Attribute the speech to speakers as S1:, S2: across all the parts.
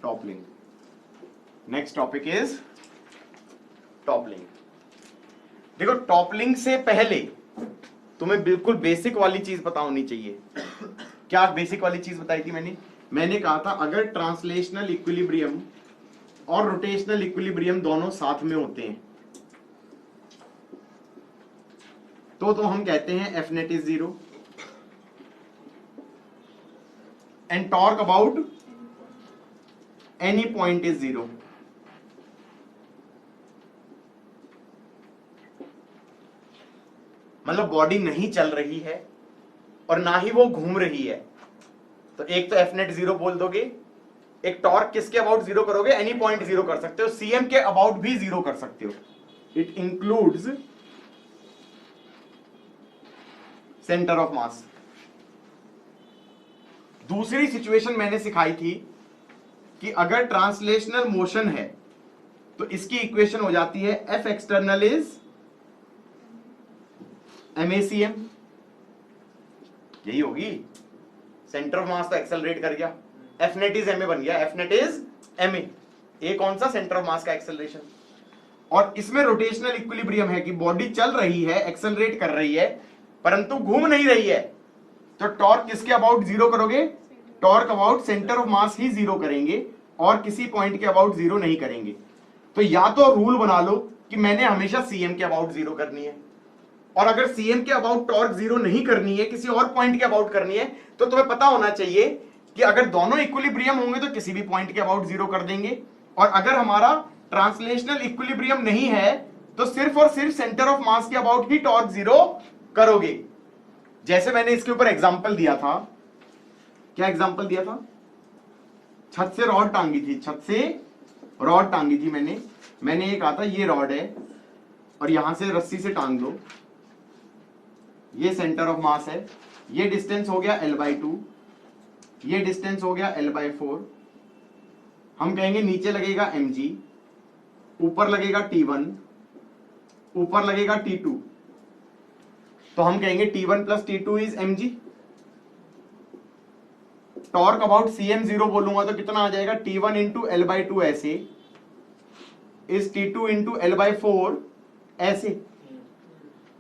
S1: Toppling. Next topic is toppling. देखो, toppling से पहले तुम्हें बिल्कुल बेसिक वाली चीज पता होनी चाहिए। क्या बेसिक वाली चीज बताई थी मैंने कहा था अगर ट्रांसलेशनल इक्विलिब्रियम और रोटेशनल इक्विलिब्रियम दोनों साथ में होते हैं तो हम कहते हैं F net is 0 and torque about any point is 0। मतलब बॉडी नहीं चल रही है और ना ही वो घूम रही है, तो एक तो एफ नेट 0 बोल दोगे, एक टॉर्क किसके अबाउट 0 करोगे, एनी पॉइंट 0 कर सकते हो, सीएम के अबाउट भी 0 कर सकते हो। इट इंक्लूड्स सेंटर ऑफ मास। दूसरी सिचुएशन मैंने सिखाई थी कि अगर ट्रांसलेशनल मोशन है तो इसकी इक्वेशन हो जाती है एफ एक्सटर्नल इज MACM, यही होगी। सेंटर ऑफ मास तो एक्सेलरेट कर गया, एफ नेट इज MA बन गया, एफ नेट इज MA। ए कौन सा, सेंटर ऑफ मास का एक्सेलरेशन। और इसमें रोटेशनल इक्विलिब्रियम है कि बॉडी चल रही है, एक्सेलरेट कर रही है, परंतु घूम नहीं रही है, तो टॉर्क किसके अबाउट 0 करोगे, torque about centre of mass ही 0 करेंगे और किसी पॉइंट के अबाउट 0 नहीं करेंगे। तो या तो रूल बना लो कि मैंने हमेशा सीएम के अबाउट 0 करनी है, और अगर सीएम के अबाउट टॉर्क 0 नहीं करनी है, किसी और पॉइंट के अबाउट करनी है, तो तुम्हें पता होना चाहिए कि अगर दोनों इक्विलिब्रियम होंगे तो किसी भी पॉइंट के अबाउट 0 कर देंगे, और अगर हमारा ट्रांसलेशनल इक्विलिब्रियम नहीं है तो सिर्फ और सिर्फ सेंटर ऑफ मास के अबाउट ही टॉर्क 0 करोगे। जैसे मैंने इसके ऊपर एग्जांपल दिया था, क्या एग्जांपल दिया था, छत से रॉड टांगी थी, छत से रॉड टांगी थी मैंने ये कहा था ये रॉड है और यहां से रस्सी से टांग दो, ये सेंटर ऑफ मास है, ये डिस्टेंस हो गया L/2, ये डिस्टेंस हो गया L/4। हम कहेंगे नीचे लगेगा mg, ऊपर लगेगा T1, ऊपर लगेगा T2, तो हम कहेंगे T1 plus T2 is mg। Torque about CM 0 बोलूंगा तो कितना आ जाएगा, T1 इंटू L/2 ऐसे इज T2 इंटू L/4 ऐसे,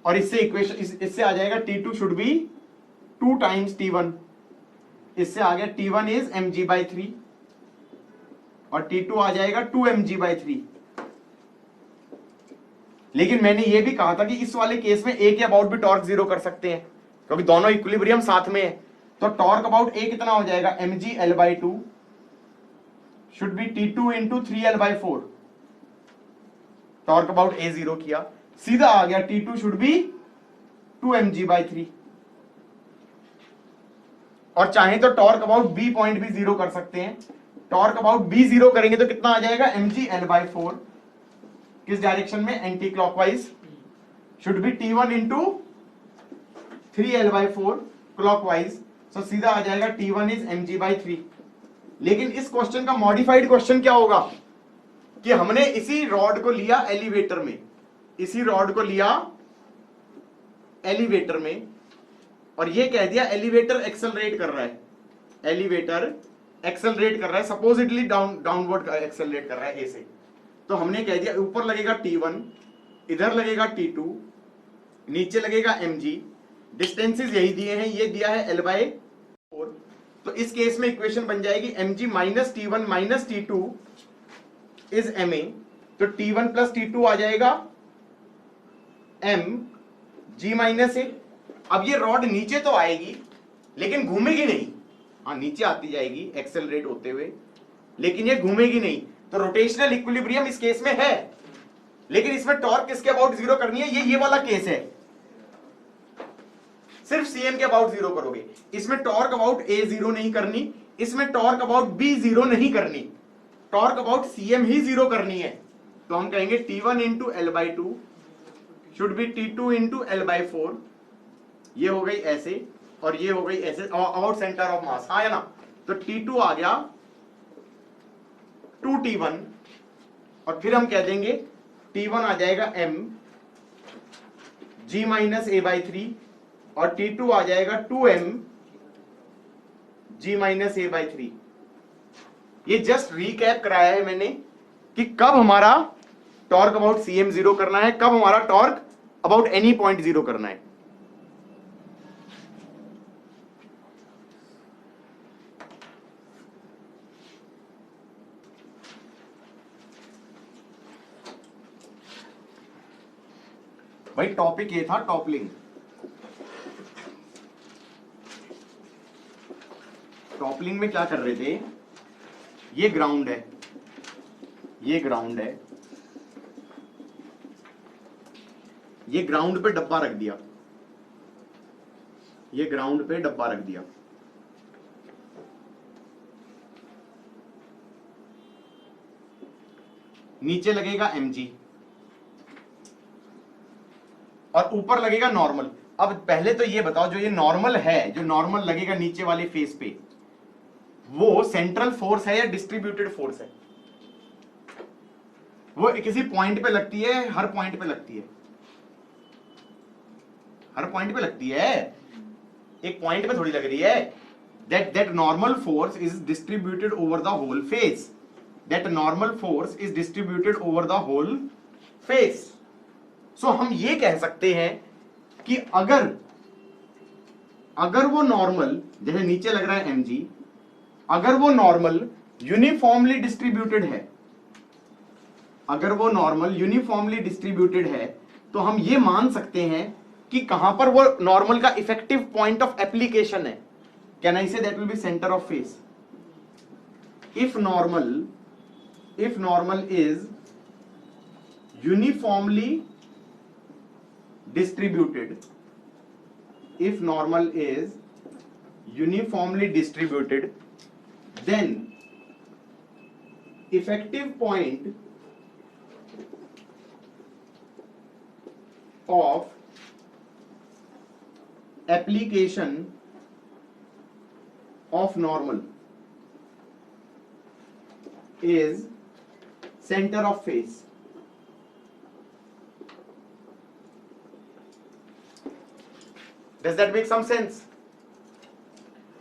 S1: और इससे इक्वेशन इससे आ जाएगा T2 should be 2 times T1, इससे आ गया T1 इज mg/3 और T2 आ जाएगा 2 mg/3। लेकिन मैंने ये भी कहा था कि इस वाले केस में A के अबाउट भी टॉर्क 0 कर सकते हैं क्योंकि दोनों इक्विलिब्रियम साथ में है, तो टॉर्क अबाउट A कितना हो जाएगा, mg L/2 should be T2 into 3L/4। Torque about A 0 किया, सीधा आ गया T2 शुड बी 2 mg/3। और चाहे तो टॉर्क अबाउट B पॉइंट भी 0 कर सकते हैं, टॉर्क अबाउट B 0 करेंगे तो कितना आ जाएगा, mg L/4 किस डायरेक्शन में, anticlockwise, should be T1 into 3L/4 clockwise, so सीधा आ जाएगा T1 इज mg/3। लेकिन इस क्वेश्चन का मॉडिफाइड क्वेश्चन क्या होगा कि हमने इसी रॉड को लिया एलिवेटर में, इसी रॉड को लिया एलिवेटर में और ये कह दिया एलिवेटर एक्सेलरेट कर रहा है, एलिवेटर एक्सेलरेट कर रहा है, सपोजिटली डाउनवर्ड एक्सेलरेट कर रहा है ए से, तो हमने कह दिया ऊपर लगेगा T1, इधर लगेगा T2, नीचे लगेगा mg, डिस्टेंसेस यही दिए हैं, ये दिया है L/4, तो इस केस में इक्वेशन बन जाएगी mg minus T1 minus T2 is ma, तो T1 प्लस T2 आ जाएगा mg माइनस a। अब ये रॉड नीचे तो आएगी लेकिन घूमेगी नहीं, हाँ नीचे आती जाएगी एक्सेलरेट होते हुए, लेकिन ये घूमेगी नहीं, तो रोटेशनल इक्विलिब्रियम इस केस में है, लेकिन इसमें टॉर्क किसके अबाउट 0 करनी है, ये वाला केस है, सिर्फ सीएम के अबाउट 0 करोगे, इसमें टॉर्क अबाउट A 0 नहीं करनी, इसमें टॉर्क अबाउट B 0 नहीं करनी, टॉर्क अबाउट CM ही 0 करनी है, तो हम कहेंगे T1 into L/2 should be T2 into L/4, ये हो गई ऐसे और ये हो गई ऐसे, अबाउट सेंटर ऑफ मास, हाँ है ना, तो T2 आ गया 2T1 और फिर हम कह देंगे T1 आ जाएगा m g माइनस a/3 और T2 आ जाएगा 2m g माइनस a/3। ये जस्ट रीकैप कराया है मैंने कि कब हमारा टॉर्क अबाउट CM जीरो करना है, कब हमारा torque about any point zero करना है। भाई टॉपिक ये था टॉपलिंग। टॉपलिंग में क्या कर रहे थे, ये ग्राउंड है, ये ग्राउंड है, ये ग्राउंड पे डब्बा रख दिया, ये ग्राउंड पे डब्बा रख दिया, नीचे लगेगा mg और ऊपर लगेगा नॉर्मल। अब पहले तो ये बताओ, जो ये नॉर्मल है, जो नॉर्मल लगेगा नीचे वाले फेस पे, वो सेंट्रल फोर्स है या डिस्ट्रीब्यूटेड फोर्स है? वो किसी पॉइंट पे लगती है, हर पॉइंट पे लगती है, हर पॉइंट पे लगती है, एक पॉइंट पे थोड़ी लग रही है। that normal force is distributed over the whole face, that normal force is distributed over the whole face। so हम ये कह सकते हैं कि अगर वो नॉर्मल, जैसे नीचे लग रहा है mg, अगर वो नॉर्मल यूनिफॉर्मली डिस्ट्रीब्यूटेड है, अगर वो नॉर्मल यूनिफॉर्मली डिस्ट्रीब्यूटेड है, तो हम ये मान सकते हैं कि कहां पर वो नॉर्मल का इफेक्टिव पॉइंट ऑफ एप्लीकेशन है। Can I say that will be centre of face. If normal is uniformly distributed, if normal is uniformly distributed, then effective point of application of normal is center of face। Does that make some sense?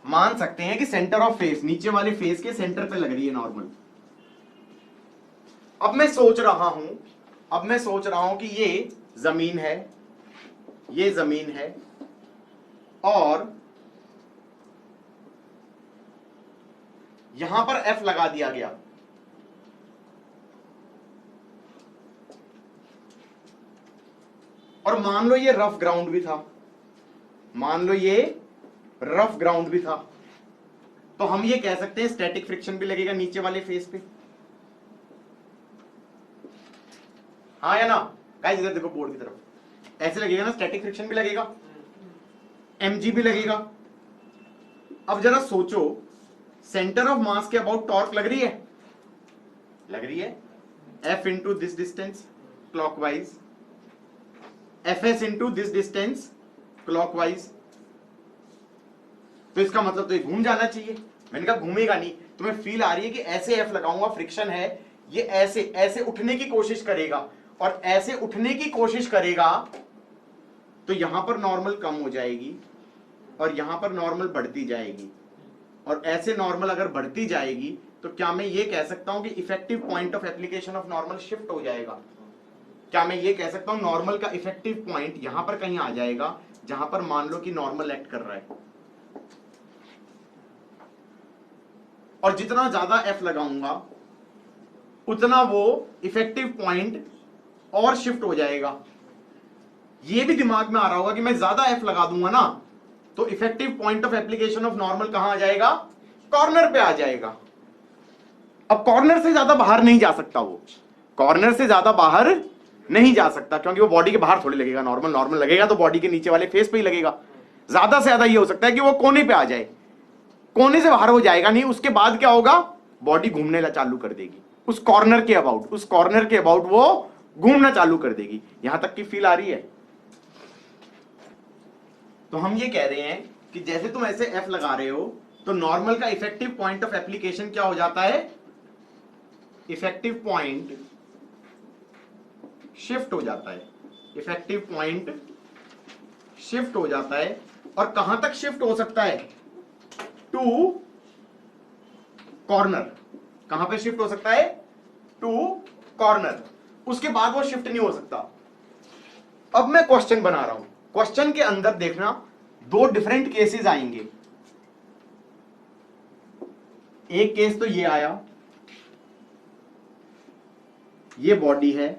S1: मान सकते हैं कि centre of face, नीचे वाले face के centre पे लग रही है नॉर्मल। अब मैं सोच रहा हूं कि ये जमीन है, ये जमीन है, और यहां पर F लगा दिया गया, और मान लो ये रफ ग्राउंड भी था, मान लो ये रफ ग्राउंड भी था, तो हम ये कह सकते हैं स्टैटिक फ्रिक्शन भी लगेगा नीचे वाले फेस पे। हाँ या ना गाइस? इधर देखो बोर्ड की तरफ, ऐसे लगेगा ना, स्टैटिक फ्रिक्शन भी लगेगा, mg भी लगेगा। अब जरा सोचो, सेंटर ऑफ मास के अबाउट टॉर्क लग रही है, लग रही है, F into this distance clockwise, Fs into this distance clockwise. तो इसका मतलब तो ये घूम जाना चाहिए। मैंने कहा घूमेगा नहीं, तुम्हें फील आ रही है कि ऐसे F लगाऊंगा, फ्रिक्शन है, ये ऐसे ऐसे उठने की कोशिश करेगा, और ऐसे उठने की कोशिश करेगा तो यहां पर नॉर्मल कम हो जाएगी और यहां पर नॉर्मल बढ़ती जाएगी, और ऐसे नॉर्मल अगर बढ़ती जाएगी तो क्या मैं ये कह सकता हूं कि effective point of application of normal shift हो जाएगा? क्या मैं ये कह सकता हूं नॉर्मल का इफेक्टिव पॉइंट यहां पर कहीं आ जाएगा, जहां पर मान लो कि नॉर्मल एक्ट कर रहा है, और जितना ज्यादा F लगाऊंगा उतना वो इफेक्टिव पॉइंट और शिफ्ट हो जाएगा। ये भी दिमाग में आ रहा होगा कि मैं ज्यादा F लगा दूंगा ना, तो effective point of application of normal कहां आ जाएगा? कॉर्नर पे आ जाएगा। अब कॉर्नर से ज्यादा बाहर नहीं जा सकता, वो कॉर्नर से ज्यादा बाहर नहीं जा सकता, क्योंकि वो बॉडी के बाहर थोड़ी लगेगा। नॉर्मल लगेगा तो बॉडी के नीचे वाले फेस पे ही लगेगा। ज्यादा से ज्यादा ये हो सकता है कि वो कोने पे आ जाए, कोने से बाहर हो जाएगा नहीं। उसके बाद क्या होगा? बॉडी घूमने चालू कर देगी उस कॉर्नर के अबाउट, उस कॉर्नर के अबाउट वो घूमना चालू कर देगी। यहां तक की फील आ रही है? तो हम ये कह रहे हैं कि जैसे तुम ऐसे F लगा रहे हो तो नॉर्मल का इफेक्टिव पॉइंट ऑफ एप्लीकेशन क्या हो जाता है? इफेक्टिव पॉइंट शिफ्ट हो जाता है, इफेक्टिव पॉइंट शिफ्ट हो जाता है। और कहां तक शिफ्ट हो सकता है? To corner. कहां पे शिफ्ट हो सकता है? To corner. उसके बाद वो शिफ्ट नहीं हो सकता। अब मैं क्वेश्चन बना रहा हूं, क्वेश्चन के अंदर देखना दो डिफरेंट केसेस आएंगे। एक केस तो ये आया, ये बॉडी है,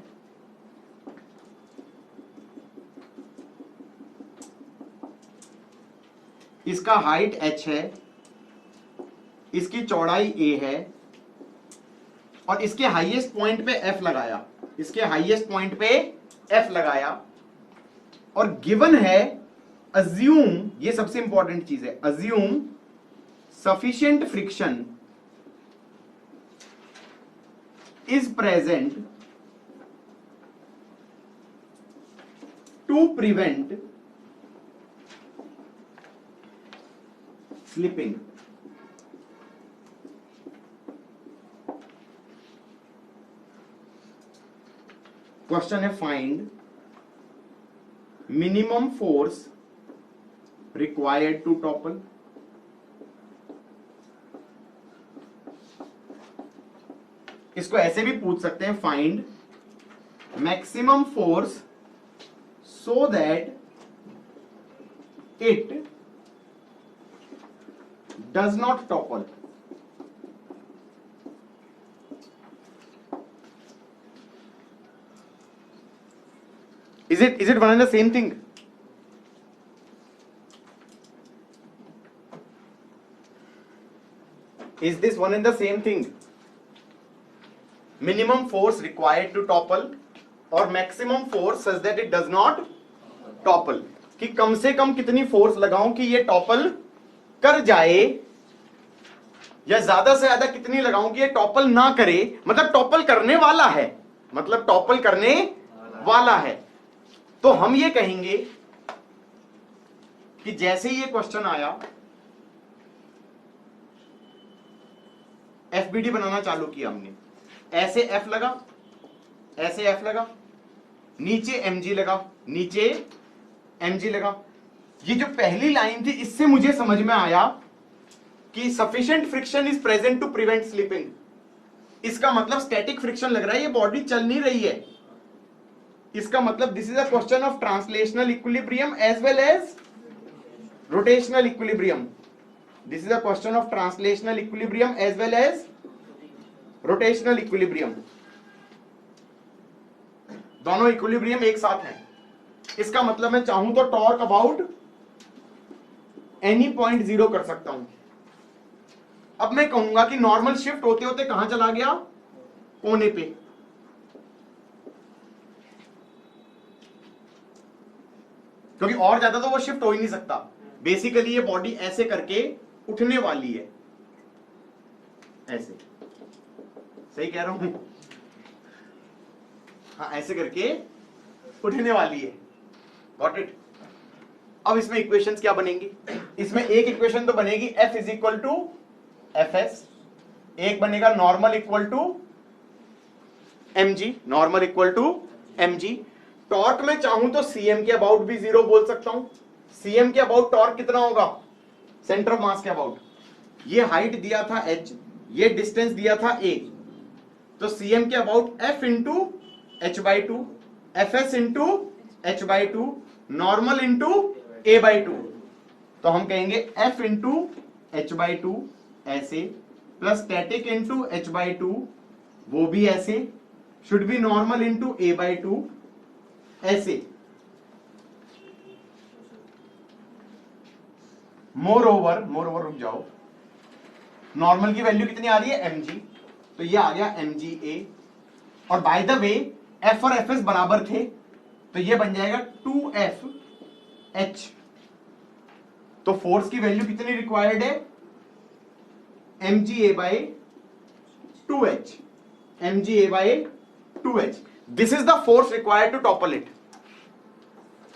S1: इसका हाइट h है, इसकी चौड़ाई a है, और इसके हाईएस्ट पॉइंट पे f लगाया, इसके हाईएस्ट पॉइंट पे f लगाया, और गिवन है अज्यूम, ये सबसे इंपॉर्टेंट चीज है, assume sufficient friction is present to prevent slipping. Question है find minimum force required to topple. इसको ऐसे भी पूछ सकते हैं, find maximum force so that it does not topple. Is it one and the same thing? Is this one and the same thing? Minimum force required to topple और maximum force such that it does not topple, कि कम से कम कितनी force लगाऊं कि ये topple कर जाए, या ज्यादा से ज्यादा कितनी लगाऊं कि ये टॉपल ना करे, मतलब टॉपल करने वाला है, मतलब टॉपल करने वाला है। तो हम ये कहेंगे कि जैसे ये क्वेश्चन आया, एफबीडी बनाना चालू किया हमने, ऐसे एफ लगा, ऐसे एफ लगा, नीचे एमजी लगा, नीचे एमजी लगा। ये जो पहली लाइन थी, इससे मुझे समझ में आया कि sufficient friction is present to prevent slipping. इसका मतलब स्टैटिक फ्रिक्शन लग रहा है, ये बॉडी चल नहीं रही है। इसका मतलब this is a question of translational equilibrium as well as rotational equilibrium. This is a question of translational equilibrium as well as rotational equilibrium. दोनों इक्विलिब्रियम एक साथ हैं। इसका मतलब मैं चाहूं तो torque about any point zero कर सकता हूं। अब मैं कहूंगा कि नॉर्मल शिफ्ट होते होते कहां चला गया? कोने पे। क्योंकि और ज्यादा तो वो शिफ्ट हो ही नहीं सकता। बेसिकली ये बॉडी ऐसे करके उठने वाली है, ऐसे, सही कह रहा हूं? हाँ, ऐसे करके उठने वाली है। Got it? अब इसमें इक्वेशंस क्या बनेंगी? इसमें एक इक्वेशन तो बनेगी F is equal to Fs, एक बनेगा normal equal to mg, normal equal to mg। Torque में चाहूं तो cm के अबाउट भी जीरो बोल सकता हूं। cm के अबाउट टॉर्क कितना होगा? सेंटर ऑफ मास के अबाउट। ये हाइट दिया था h, ये डिस्टेंस दिया था a, तो cm के about f into h by two, fs into h by two, normal into a by two. तो हम कहेंगे f into h by two ऐसे, plus static into h by two, वो भी ऐसे, should be normal into a by two ऐसे। More over रुक जाओ, नॉर्मल की वैल्यू कितनी आ रही है? mg, तो ये आ गया mga। और बाय द वे f और fs बराबर थे, तो ये बन जाएगा 2fh। तो फोर्स की वैल्यू कितनी रिक्वायर्ड है? mga by 2h, mga by 2h। This is the force required to topple it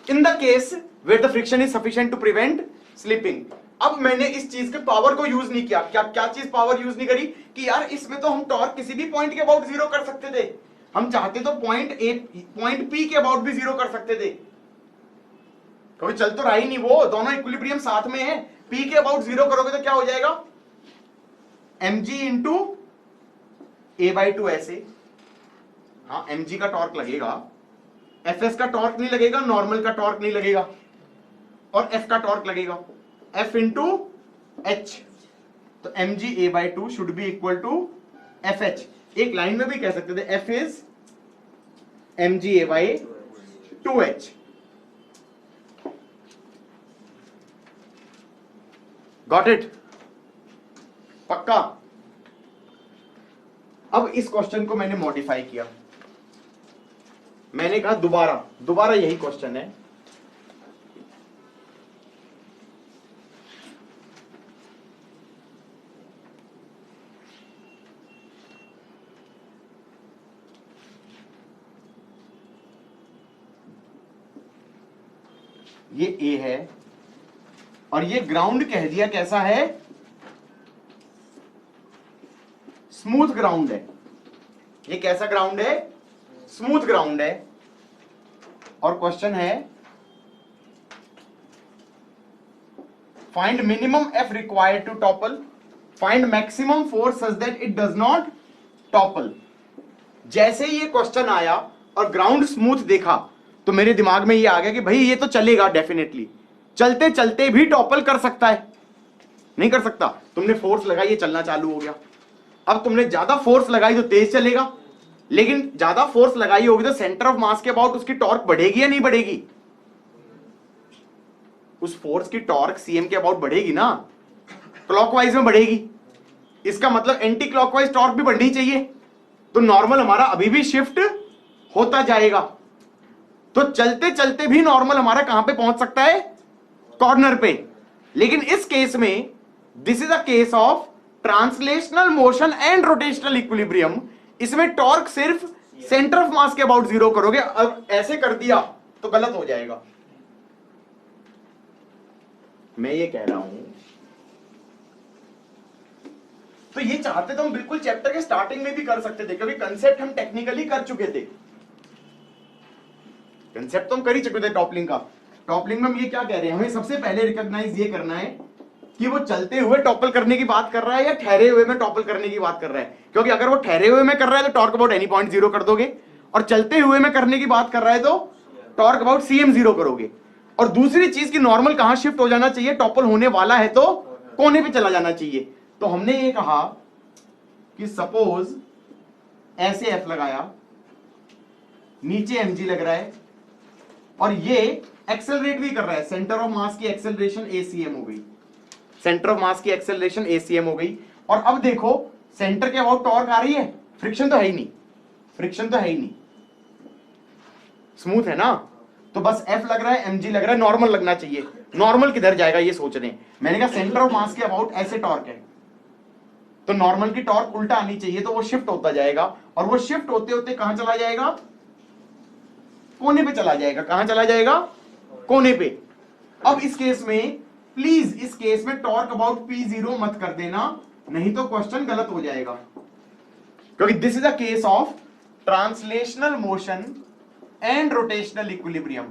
S1: in the case where the friction is sufficient to prevent slipping। अब मैंने इस चीज के पावर को यूज नहीं किया। क्या चीज पावर यूज नहीं करी? कि यार इसमें तो हम टॉर्क किसी भी पॉइंट के अबाउट जीरो कर सकते थे। हम चाहते तो पॉइंट पी के अबाउट भी जीरो कर सकते थे। कभी चल तो रहा ही नहीं, वो दोनों इक्विलिब्रियम साथ में है। पी के अबाउट जीरो करोगे तो क्या हो जाएगा? mg इंटू a/2 ऐसे, हाँ mg का टॉर्क लगेगा, fs का टॉर्क नहीं लगेगा, नॉर्मल का टॉर्क नहीं लगेगा, और f का टॉर्क लगेगा, f इंटू h। तो mg a/2 should be equal to fh। एक लाइन में भी कह सकते थे f is mg a/2h। Got it? पक्का? अब इस क्वेश्चन को मैंने मॉडिफाई किया, मैंने कहा दोबारा यही क्वेश्चन है, ये A है और ये ग्राउंड कह दिया कैसा है, स्मूथ ग्राउंड है। ये कैसा ग्राउंड है? स्मूथ ग्राउंड है। और क्वेश्चन है find minimum F required to topple, find maximum force such that it does not topple. जैसे ये क्वेश्चन आया और ग्राउंड स्मूथ देखा तो मेरे दिमाग में ये आ गया कि भाई ये तो चलेगा डेफिनेटली, चलते चलते भी टॉपल कर सकता है। नहीं कर सकता? तुमने फोर्स लगाई, ये चलना चालू हो गया। अब तुमने ज्यादा फोर्स लगाई तो तेज चलेगा, लेकिन ज्यादा फोर्स लगाई होगी तो सेंटर ऑफ मास के अबाउट उसकी टॉर्क बढ़ेगी या नहीं बढ़ेगी? उस फोर्स की टॉर्क सीएम के अबाउट बढ़ेगी ना, क्लॉकवाइज में बढ़ेगी। इसका मतलब एंटी क्लॉकवाइज टॉर्क भी बढ़नी चाहिए, तो नॉर्मल हमारा अभी भी शिफ्ट होता जाएगा। तो चलते चलते भी नॉर्मल हमारा कहां पे पहुंच सकता है? कॉर्नर पे। लेकिन इस केस में this is a case of translational motion and rotational equilibrium. इसमें टॉर्क सिर्फ सेंटर ऑफ मास के अबाउट जीरो करोगे। अब ऐसे कर दिया तो गलत हो जाएगा। मैं ये कह रहा हूं, तो ये चाहते तो हम बिल्कुल चैप्टर के स्टार्टिंग में भी कर सकते थे, क्योंकि कंसेप्ट हम टेक्निकली कर चुके थे। कंसेप्ट तो हम कर ही चुके थे टॉपलिंग का। टॉपलिंग में हम ये क्या कह रहे हैं, हमें सबसे पहले रिकॉग्नाइज ये करना है कि वो चलते हुए टॉपल करने की बात कर रहा है या ठहरे हुए में टॉपल करने की बात कर रहा है। क्योंकि अगर वो ठहरे हुए में कर रहा है तो torque about any point zero कर दोगे, और चलते हुए में करने की बात कर रहा है तो टॉर्क अबाउट सीएम जीरो करोगे। और दूसरी चीज की नॉर्मल कहां शिफ्ट हो जाना चाहिए, टॉपल होने वाला है तो कोने पे चला जाना चाहिए। तो हमने ये कहा कि सपोज ऐसे एफ लगाया, नीचे एमजी लग रहा है, और ये एक्सेलरेट भी कर रहा है। सेंटर ऑफ मास की एक्सेलरेशन एसीएम हो गई, सेंटर ऑफ मास की एक्सेलरेशन एसीएम हो गई। और अब देखो सेंटर के अबाउट टॉर्क आ रही है, फ्रिक्शन तो है ही नहीं, फ्रिक्शन तो है ही नहीं, स्मूथ है ना। तो बस एफ लग रहा है, एमजी लग रहा है, नॉर्मल लगना चाहिए। नॉर्मल किधर जाएगा ये सोच रहे हैं। मैंने कहा सेंटर ऑफ मास के अबाउट ऐसे टॉर्क है, तो नॉर्मल की टॉर्क उल्टा आनी चाहिए, तो वो शिफ्ट होता जाएगा। और वो शिफ्ट होते होते कहां चला जाएगा? कोने पे चला जाएगा। कहां चला जाएगा? कोने पे। अब इस केस में प्लीज, इस केस में टॉर्क अबाउट पी जीरो मत कर देना, नहीं तो क्वेश्चन गलत हो जाएगा। क्योंकि this is a case of translational motion and rotational equilibrium.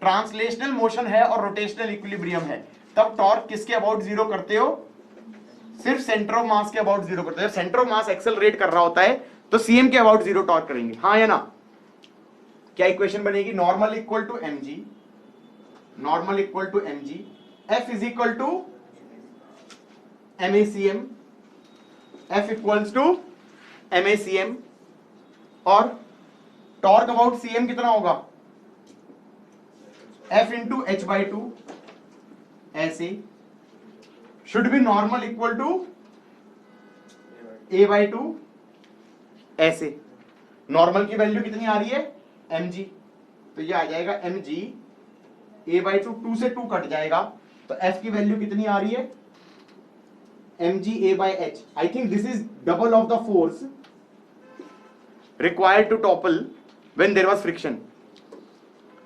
S1: Translational motion है और रोटेशनल इक्विलिब्रियम है, तब टॉर्क किसके अबाउट जीरो करते हो? सिर्फ सेंटर ऑफ मास के अबाउट जीरो करते हो। सेंटर ऑफ मास एक्सेलरेट कर रहा होता है तो सीएम के अबाउट जीरो टॉर्क करेंगे, हाँ या ना? क्या इक्वेशन बनेगी? Normal equal to MG, normal equal to MG, F is equal to MACM, F equals to MACM, और टॉर्क अबाउट सीएम कितना होगा? F into H by two, ऐसे should be normal equal to A by two, ऐसे। Normal की value कितनी आ रही है? mg, तो ये आ जाएगा mg a बाई टू से 2 कट जाएगा, तो f की वैल्यू कितनी आ रही है? mg a by h। I think this is double of the force required to topple when there was friction.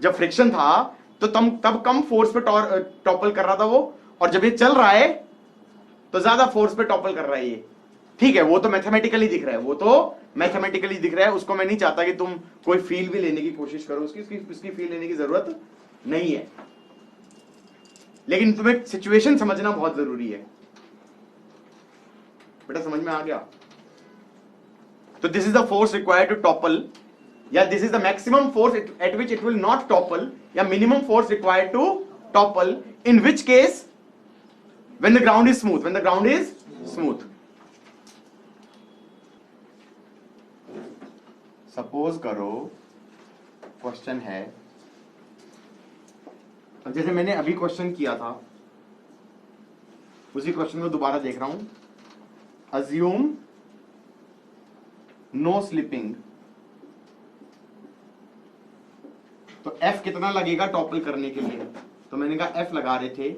S1: जब फ्रिक्शन था तो तब कम फोर्स पे टॉपल कर रहा था वो, और जब ये चल रहा है तो ज्यादा फोर्स पे टॉपल कर रहा है ये। ठीक है, वो तो मैथमेटिकली दिख रहा है, वो तो मैथमेटिकली दिख रहा है। उसको मैं नहीं चाहता कि तुम कोई फील भी लेने की कोशिश करो, उसकी फील लेने की जरूरत नहीं है, लेकिन तुम्हें सिचुएशन समझना बहुत जरूरी है। बेटा समझ में आ गया? तो this is the force required to topple, या this is the maximum force at which it will not topple, या minimum force required to topple, in which case when the ground is smooth, when the ground is smooth. Suppose करो question है, अब जैसे मैंने अभी question किया था उसी क्वेश्चन को दोबारा देख रहा हूं. अज्यूम नो स्लिपिंग, तो F कितना लगेगा टॉपल करने के लिए? तो मैंने कहा F लगा रहे थे,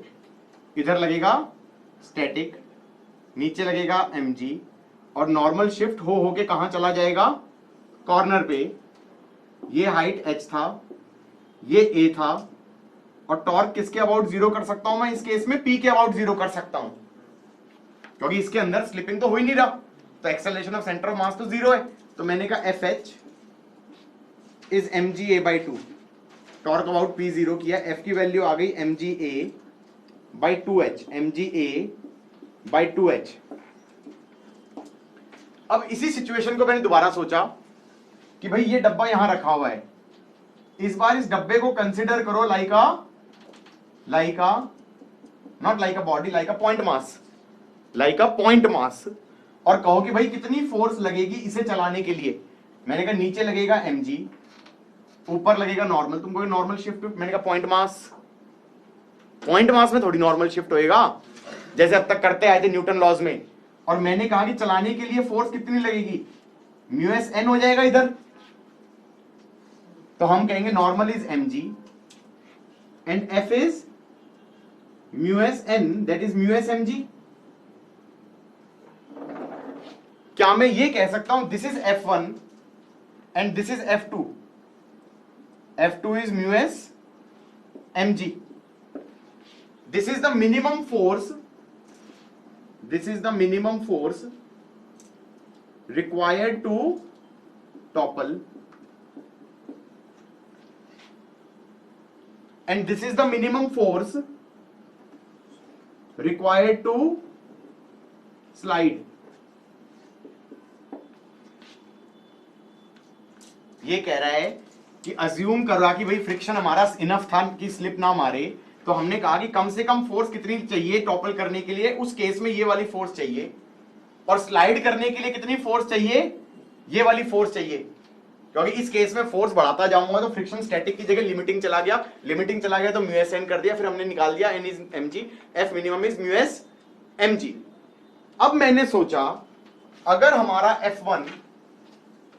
S1: इधर लगेगा स्टैटिक, नीचे लगेगा mg, और नॉर्मल शिफ्ट हो के कहां चला जाएगा? कॉर्नर पे. ये हाइट h था, ये a था, और टॉर्क किसके अबाउट जीरो कर सकता हूं मैं इस केस में? p के अबाउट जीरो कर सकता हूं, क्योंकि इसके अंदर स्लिपिंग तो हो ही नहीं रहा, तो एक्सेलरेशन ऑफ सेंटर ऑफ मास तो जीरो है. तो मैंने कहा fh is mga/2, torque about p zero किया, f की वैल्यू आ गई mga/2h, mga/2h. अब इसी सिचुएशन को मैंने दोबारा सोचा कि भाई ये डब्बा यहां रखा हुआ है, इस बार इस डब्बे को कंसिडर करो like a not like a body, like a point mass, like a point mass, और कहो कि भाई कितनी फोर्स लगेगी इसे चलाने के लिए? मैंने कहा नीचे लगेगा mg, ऊपर लगेगा नॉर्मल. तुमको नॉर्मल शिफ्ट, मैंने कहा पॉइंट मास में थोड़ी नॉर्मल शिफ्ट होएगा जैसे अब तक करते आए थे न्यूटन लॉज में. और मैंने कहा कि चलाने के लिए फोर्स कितनी लगेगी? म्यूएस एन हो जाएगा इधर. तो हम कहेंगे normal is mg and f is mu s N, that is mu s mg. क्या मैं ये कह सकता हूं this is f1 and this is f2, f2 is mu s mg. This is the minimum force, this is the minimum force required to topple, and this is the minimum force required to slide. ये कह रहा है कि assume कर रहा कि भाई friction हमारा इनफ था कि स्लिप ना मारे, तो हमने कहा कि कम से कम फोर्स कितनी चाहिए टॉपल करने के लिए? उस केस में ये वाली फोर्स चाहिए, और स्लाइड करने के लिए कितनी फोर्स चाहिए? ये वाली फोर्स चाहिए, क्योंकि इस केस में फोर्स बढ़ाता जाऊंगा तो फ्रिक्शन स्टैटिक की जगह लिमिटिंग चला गया, तो म्यूएस एन कर दिया, फिर हमने निकाल दिया N is mg, f minimum is mu s mg. अब मैंने सोचा अगर हमारा f1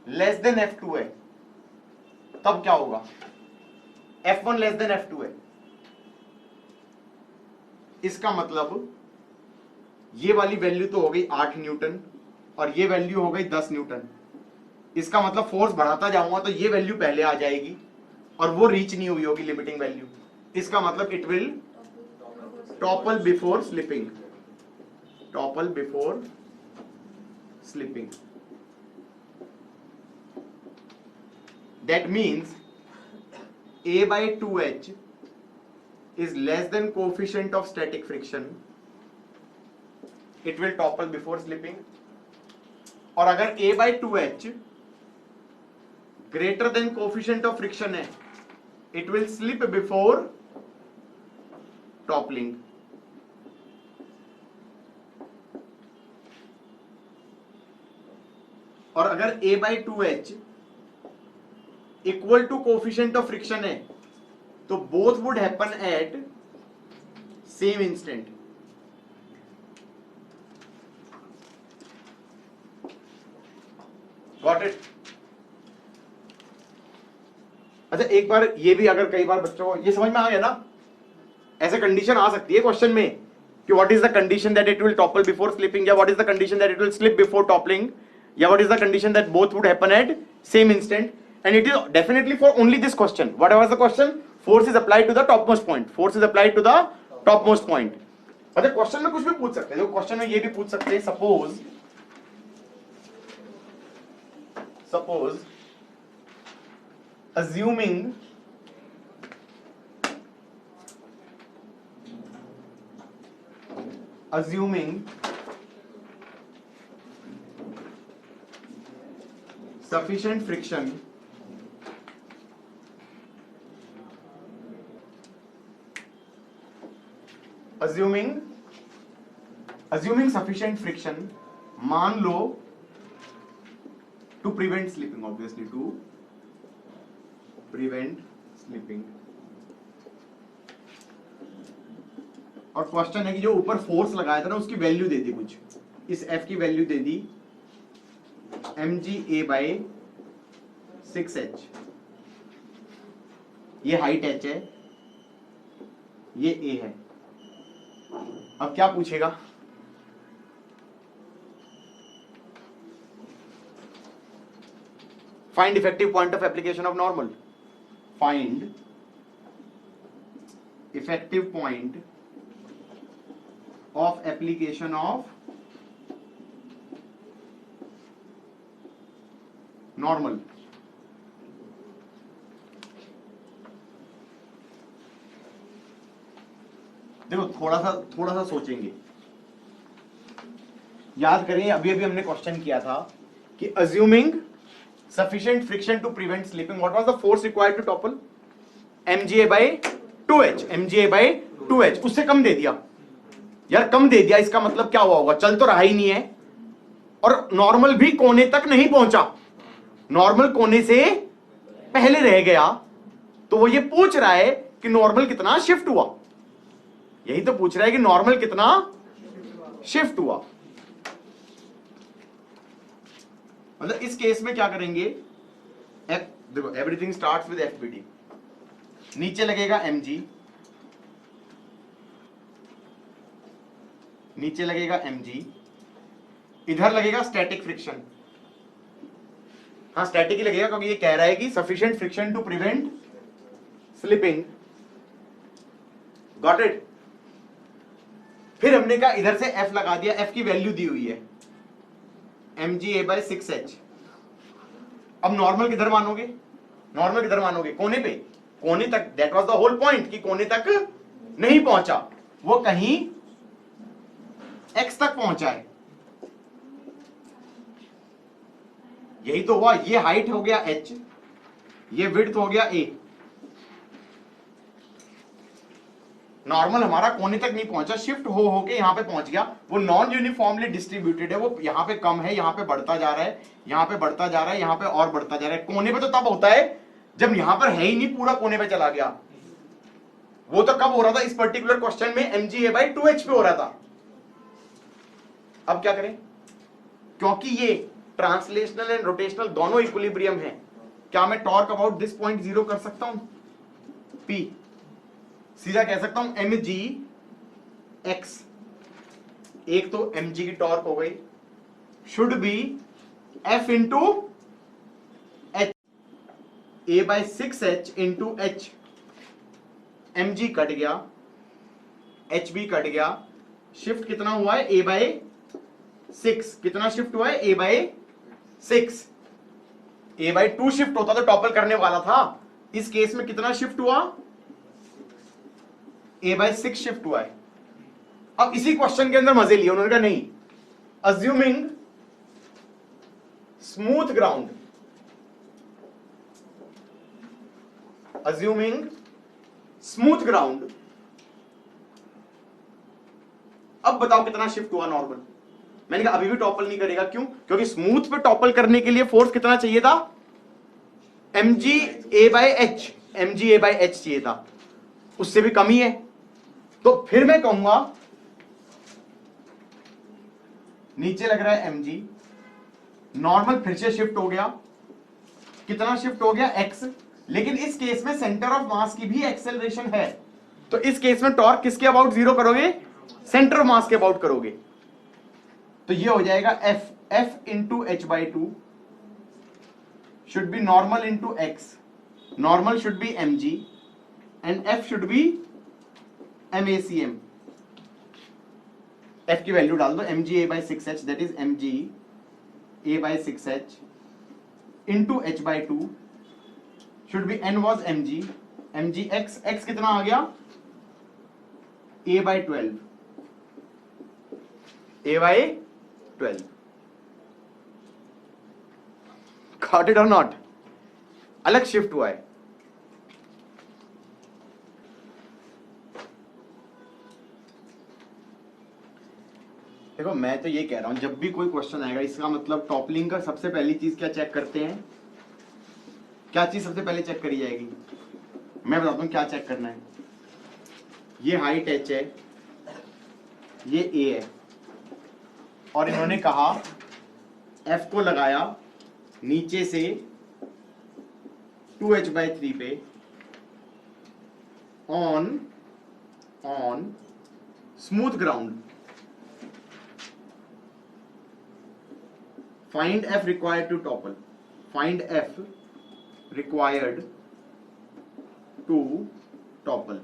S1: लेस देन f2 है तब क्या होगा? f1 लेस देन f2 है, इसका मतलब ये वाली वैल्यू तो हो गई 8 न्यूटन और ये वैल्यू हो गई 10 न्यूटन. इसका मतलब फोर्स बढ़ाता जाऊंगा तो ये वैल्यू पहले आ जाएगी और वो रीच नहीं हुई होगी लिमिटिंग वैल्यू. इसका मतलब it will topple before slipping, topple before slipping. That means a/2h is less than coefficient of static friction, it will topple before slipping. और अगर a/2h greater than coefficient of friction है, it will slip before toppling. और अगर a/2h equal to coefficient of friction है तो both would happen at same instant. Got it? अच्छा एक बार ये भी, अगर कई बार बच्चों को ये समझ में आ गया ना, ऐसे कंडीशन आ सकती है क्वेश्चन में कि what is the condition that it will topple before slipping, या what is the condition that it will slip before toppling, या what is the condition that both would happen at same instant. And it is definitely for only this question. Whatever is the question, force is applied to the topmost point. Force is applied to the topmost point. अच्छा question में कुछ भी पूछ सकते हैं, जो question में ये भी पूछ सकते हैं, suppose assuming sufficient friction assuming sufficient friction, मान लो to prevent slipping, obviously to prevent slipping, और क्वेश्चन है कि जो ऊपर फोर्स लगाया था ना उसकी वैल्यू दे दी, कुछ इस F की वैल्यू दे दी mgA/6h, ये हाइट h है, ये A है। अब क्या पूछेगा, find effective point of application of normal, find effective point of application of normal. देखो थोड़ा सा सोचेंगे, याद करें अभी हमने क्वेश्चन किया था कि assuming sufficient friction to prevent slipping, what was the force required to topple? mgA/2h, mgA/2h, उससे कम दे दिया यार, कम दे दिया, इसका मतलब क्या हुआ होगा, चल तो रहा ही नहीं है और नॉर्मल भी कोने तक नहीं पहुंचा, नॉर्मल कोने से पहले रह गया, तो वो ये पूछ रहा है कि नॉर्मल कितना शिफ्ट हुआ, यही तो पूछ रहा है कि नॉर्मल कितना शिफ्ट हुआ। मतलब इस केस में क्या करेंगे, देखो एवरीथिंग स्टार्ट्स विद FBD, नीचे लगेगा mg, नीचे लगेगा mg, इधर लगेगा स्टैटिक फ्रिक्शन, हाँ स्टैटिक ही लगेगा क्योंकि ये कह रहा है कि sufficient friction to prevent slipping, got it. फिर हमने कहा इधर से F लगा दिया, F की वैल्यू दी हुई है mgA/6h। अब नॉर्मल किधर मानोगे, नॉर्मल किधर मानोगे, कोने पे, कोने तक, that was the whole point कि कोने तक नहीं पहुंचा, वो कहीं x तक पहुंचा है, यही तो हुआ, ये हाइट हो गया h, ये विड्थ हो गया a, नॉर्मल हमारा कोने तक नहीं पहुंचा, शिफ्ट हो के यहां पे पहुंच गया, वो नॉन यूनिफॉर्मली डिस्ट्रीब्यूटेड है, वो यहां पे कम है, यहां पे बढ़ता जा रहा है, यहां पे बढ़ता जा रहा है, यहां पे और बढ़ता जा रहा है। कोने पे तो तब होता है जब यहां पर है ही नहीं, पूरा कोने पे चला गया, वो तो कब हो रहा था, इस पर्टिकुलर क्वेश्चन में mgA/2h पे हो रहा था। अब क्या करें, क्योंकि ये ट्रांसलेशनल एंड रोटेशनल दोनों इक्विलिब्रियम है, क्या मैं टॉर्क अबाउट दिस पॉइंट 0 कर सकता हूं, P सीधा कह सकता हूं mgx, एक तो mg की टॉर्क हो गई, should be F into h, A/6h into h, mg cut गया, h भी कट गया, शिफ्ट कितना हुआ है A/6, कितना शिफ्ट हुआ है A/6, A/2 शिफ्ट होता तो टॉपल करने वाला था, इस केस में कितना शिफ्ट हुआ, A/6 शिफ्ट हुआ है। अब इसी क्वेश्चन के अंदर मजे लिए उन्होंने कहा नहीं, assuming smooth ground, assuming smooth ground, अब बताओ कितना शिफ्ट हुआ नॉर्मल। मैंने कहा अभी भी टॉपल नहीं करेगा, क्यों, क्योंकि स्मूथ पे टॉपल करने के लिए फोर्स कितना चाहिए था, mgA/h, mgA/h चाहिए था, उससे भी कम ही है, तो फिर मैं कहूंगा नीचे लग रहा है mg, नॉर्मल फिर से शिफ्ट हो गया, कितना शिफ्ट हो गया x, लेकिन इस केस में सेंटर ऑफ मास की भी एक्सेलरेशन है, तो इस केस में टॉर्क किसके अबाउट 0 करोगे, सेंटर ऑफ मास के अबाउट करोगे, तो ये हो जाएगा f into h/2 should be normal into x, normal should B mg and f should B MACM, f की वैल्यू डाल दो, mgA/6h, that is mgA/6h into h/2 should B, n was mgx, x कितना आ गया A/12, A/12, got it और not? अलग shift हुआ है। देखो मैं तो ये कह रहा हूं, जब भी कोई क्वेश्चन आएगा इसका मतलब टॉपलिंग का सबसे पहली चीज क्या चेक करते हैं? क्या चीज सबसे पहले चेक करी जाएगी? मैं बताता हूं क्या चेक करना है। ये हाइट h है, ये a है, और इन्होंने कहा f को लगाया नीचे से 2h/3 पे on smooth ground. Find f required to topple. Find f required to topple.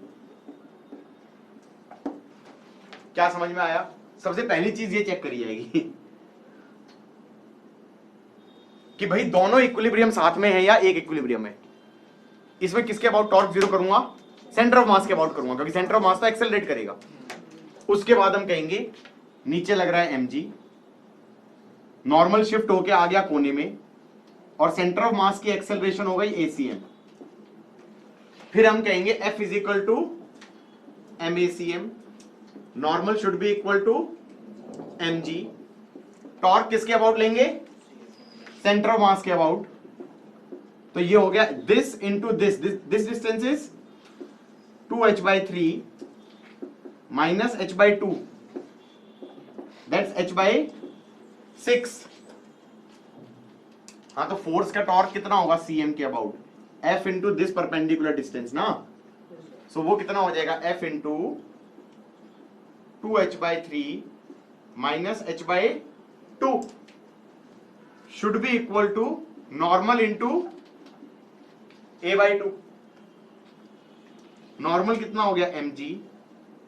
S1: क्या समझ में आया? सबसे पहली चीज ये चेक करी जाएगी कि भाई दोनों इक्विलिब्रियम साथ में है या एक इक्विलिब्रियम है। इसमें किसके अबाउट टॉर्क जीरो करूंगा? सेंटर ऑफ मास के अबाउट करूंगा, क्योंकि सेंटर ऑफ मास तो एक्सेलरेट करेगा। उसके बाद हम कहेंगे नीचे लग रहा है mg, नॉर्मल शिफ्ट होके आ गया कोने में, और सेंटर ऑफ मास की एक्सेलरेशन हो गई ACM। फिर हम कहेंगे F is equal to MACM, normal should be equal to mg। Torque किसके अबाउट लेंगे? सेंटर ऑफ मास के अबाउट। तो ये हो गया this into this distance is 2h/3 minus h/2, that's h/6। हाँ, तो फोर्स का टॉर्क कितना होगा CM के about? F into this perpendicular distance ना, सो वो कितना हो जाएगा? F into 2h/3 minus h/2 should be equal to normal into a/2। Normal कितना हो गया? mg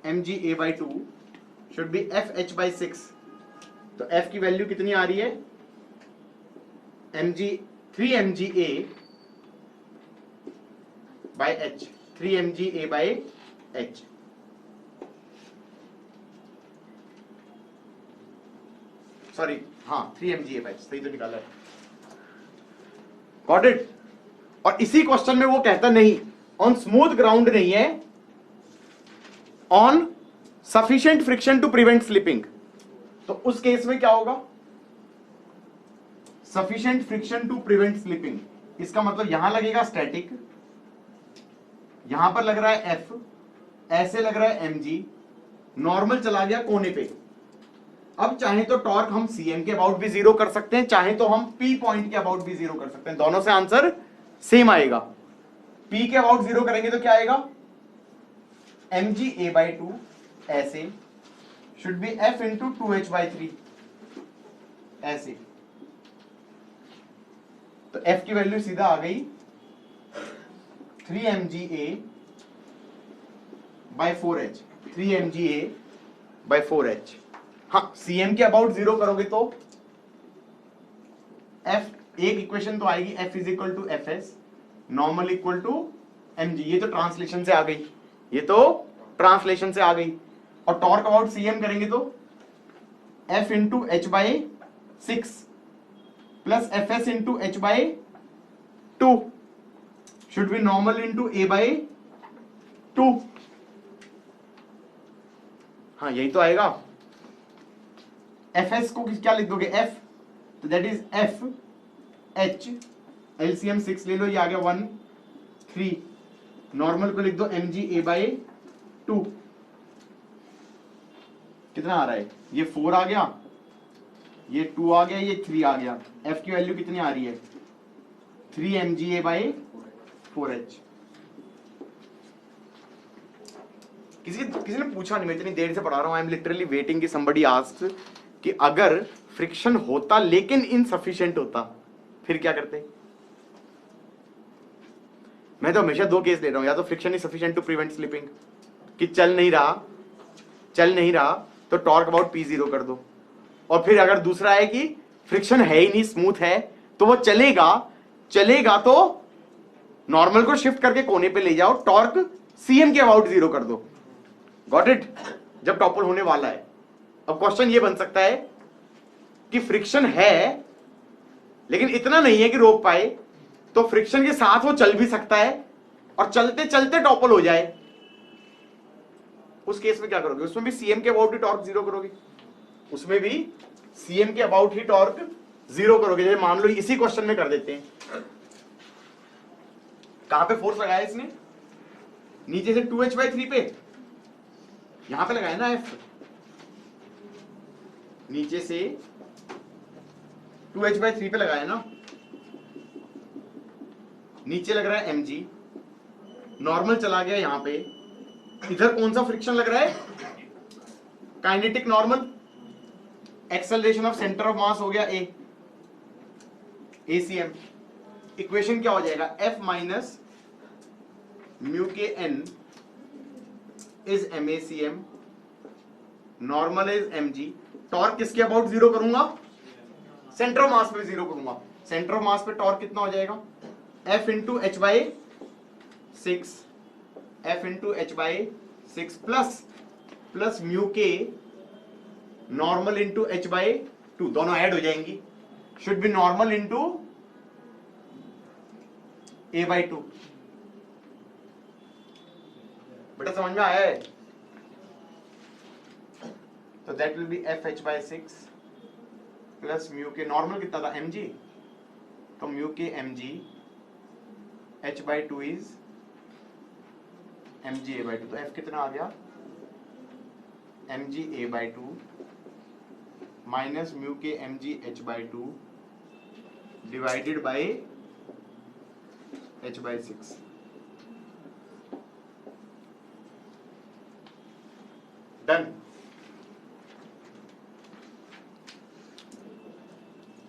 S1: a/2 should be f h/6। तो f की वैल्यू कितनी आ रही है? 3mga by h, 3mga by h। Sorry, हाँ 3mga by h, सही तो निकाला है। Got it? और इसी क्वेश्चन में वो कहता नहीं ऑन स्मूथ ग्राउंड नहीं है, on sufficient friction to prevent slipping. तो उस केस में क्या होगा? Sufficient friction to prevent slipping, इसका मतलब यहां लगेगा स्टैटिक, यहां पर लग रहा है F, ऐसे लग रहा है mg, नॉर्मल चला गया कोने पे। अब चाहे तो टॉर्क हम CM के अबाउट भी जीरो कर सकते हैं, चाहे तो हम P पॉइंट के अबाउट भी जीरो कर सकते हैं, दोनों से आंसर सेम आएगा। P के अबाउट जीरो करेंगे तो क्या आएगा? mg a/2 ऐसे should be F into 2h/3 ऐसे। तो F की वैल्यू सीधा आ गई 3mga by 4h, 3mga by 4h। हाँ, CM के अबाउट जीरो करोगे तो F, एक इक्वेशन तो आएगी F is equal to FS, normal equal to mg। ये तो ट्रांसलेशन से आ गई, ये तो ट्रांसलेशन से आ गई। और टॉर्क अबाउट CM करेंगे तो F into h/6 plus FS into h/2 should be normal into a/2। हाँ, यही तो आएगा। FS को क्या लिख दोगे? F, तो that is F H, LCM 6 ले लो, ये आ गया 1 3, नॉर्मल को लिख दो mg a/2। कितना आ रहा है? ये 4 आ गया, ये 2 आ गया, ये 3 आ गया। F की वैल्यू कितनी आ रही है? 3mga by 4h। किसी ने पूछा नहीं, मैं इतनी देर से पढ़ा रहा हूं, आई एम लिटरली वेटिंग कि somebody asks कि अगर फ्रिक्शन होता लेकिन इनसफिशिएंट होता फिर क्या करते? मैं तो हमेशा दो केस ले रहा हूं, या तो friction is sufficient to prevent slipping, कि चल नहीं रहा तो टॉर्क अबाउट P0 कर दो, और फिर अगर दूसरा है कि फ्रिक्शन है ही नहीं, स्मूथ है, तो वो चलेगा तो नॉर्मल को शिफ्ट करके कोने पे ले जाओ, टॉर्क CM के अबाउट जीरो कर दो। Got it? जब टॉपल होने वाला है। अब क्वेश्चन ये बन सकता है कि फ्रिक्शन है लेकिन इतना नहीं है कि रोक पाए, तो फ्रिक्शन के साथ वो चल भी सकता है और चलते चलते टॉपल हो जाए। उस केस में क्या करोगे? उसमें भी सीएम के अबाउट ही टॉर्क जीरो करोगे, उसमें भी सीएम के अबाउट ही टॉर्क जीरो करोगे। जैसे मान लो इसी क्वेश्चन में कर देते हैं, कहां पे फोर्स लगाया इसने? नीचे से 2h/3 पे, यहां पे लगाया ना F, नीचे से 2h/3 पे लगाया ना, नीचे लग रहा है mg, नॉर्मल चला गया यहां पे, इधर कौन सा फ्रिक्शन लग रहा है? Kinetic normal. Acceleration of centre of मास हो गया A, ACM। इक्वेशन क्या हो जाएगा? F माइनस म्यू के n is MACM, normal is mg। Torque किसके अबाउट जीरो करूंगा? सेंटर ऑफ मास पे जीरो करूंगा। सेंटर ऑफ मास पे टॉर्क कितना हो जाएगा? F into h/6, F into h/6 plus mu के नॉर्मल इंटू h/2, दोनों ऐड हो जाएंगी, should be normal into a/2। बेटा समझ में आया है? तो that will be FH/6 plus mu के नॉर्मल कितना था? mg, तो म्यू के mg h/2 is mg a/2, तो f कितना आ गया? mg a/2 माइनस म्यू के mg h/2 divided by h/6। Done.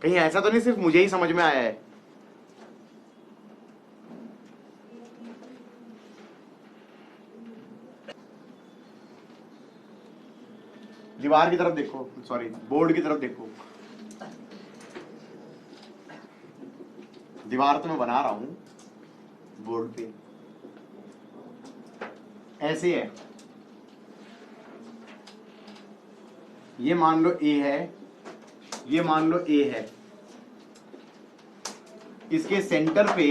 S1: कहीं ऐसा तो नहीं सिर्फ मुझे ही समझ में आया है? दीवार की तरफ देखो, सॉरी बोर्ड की तरफ देखो। दीवार तो मैं बना रहा हूं बोर्ड पे, ऐसे है, ये मान लो A है, ये मान लो A है, इसके सेंटर पे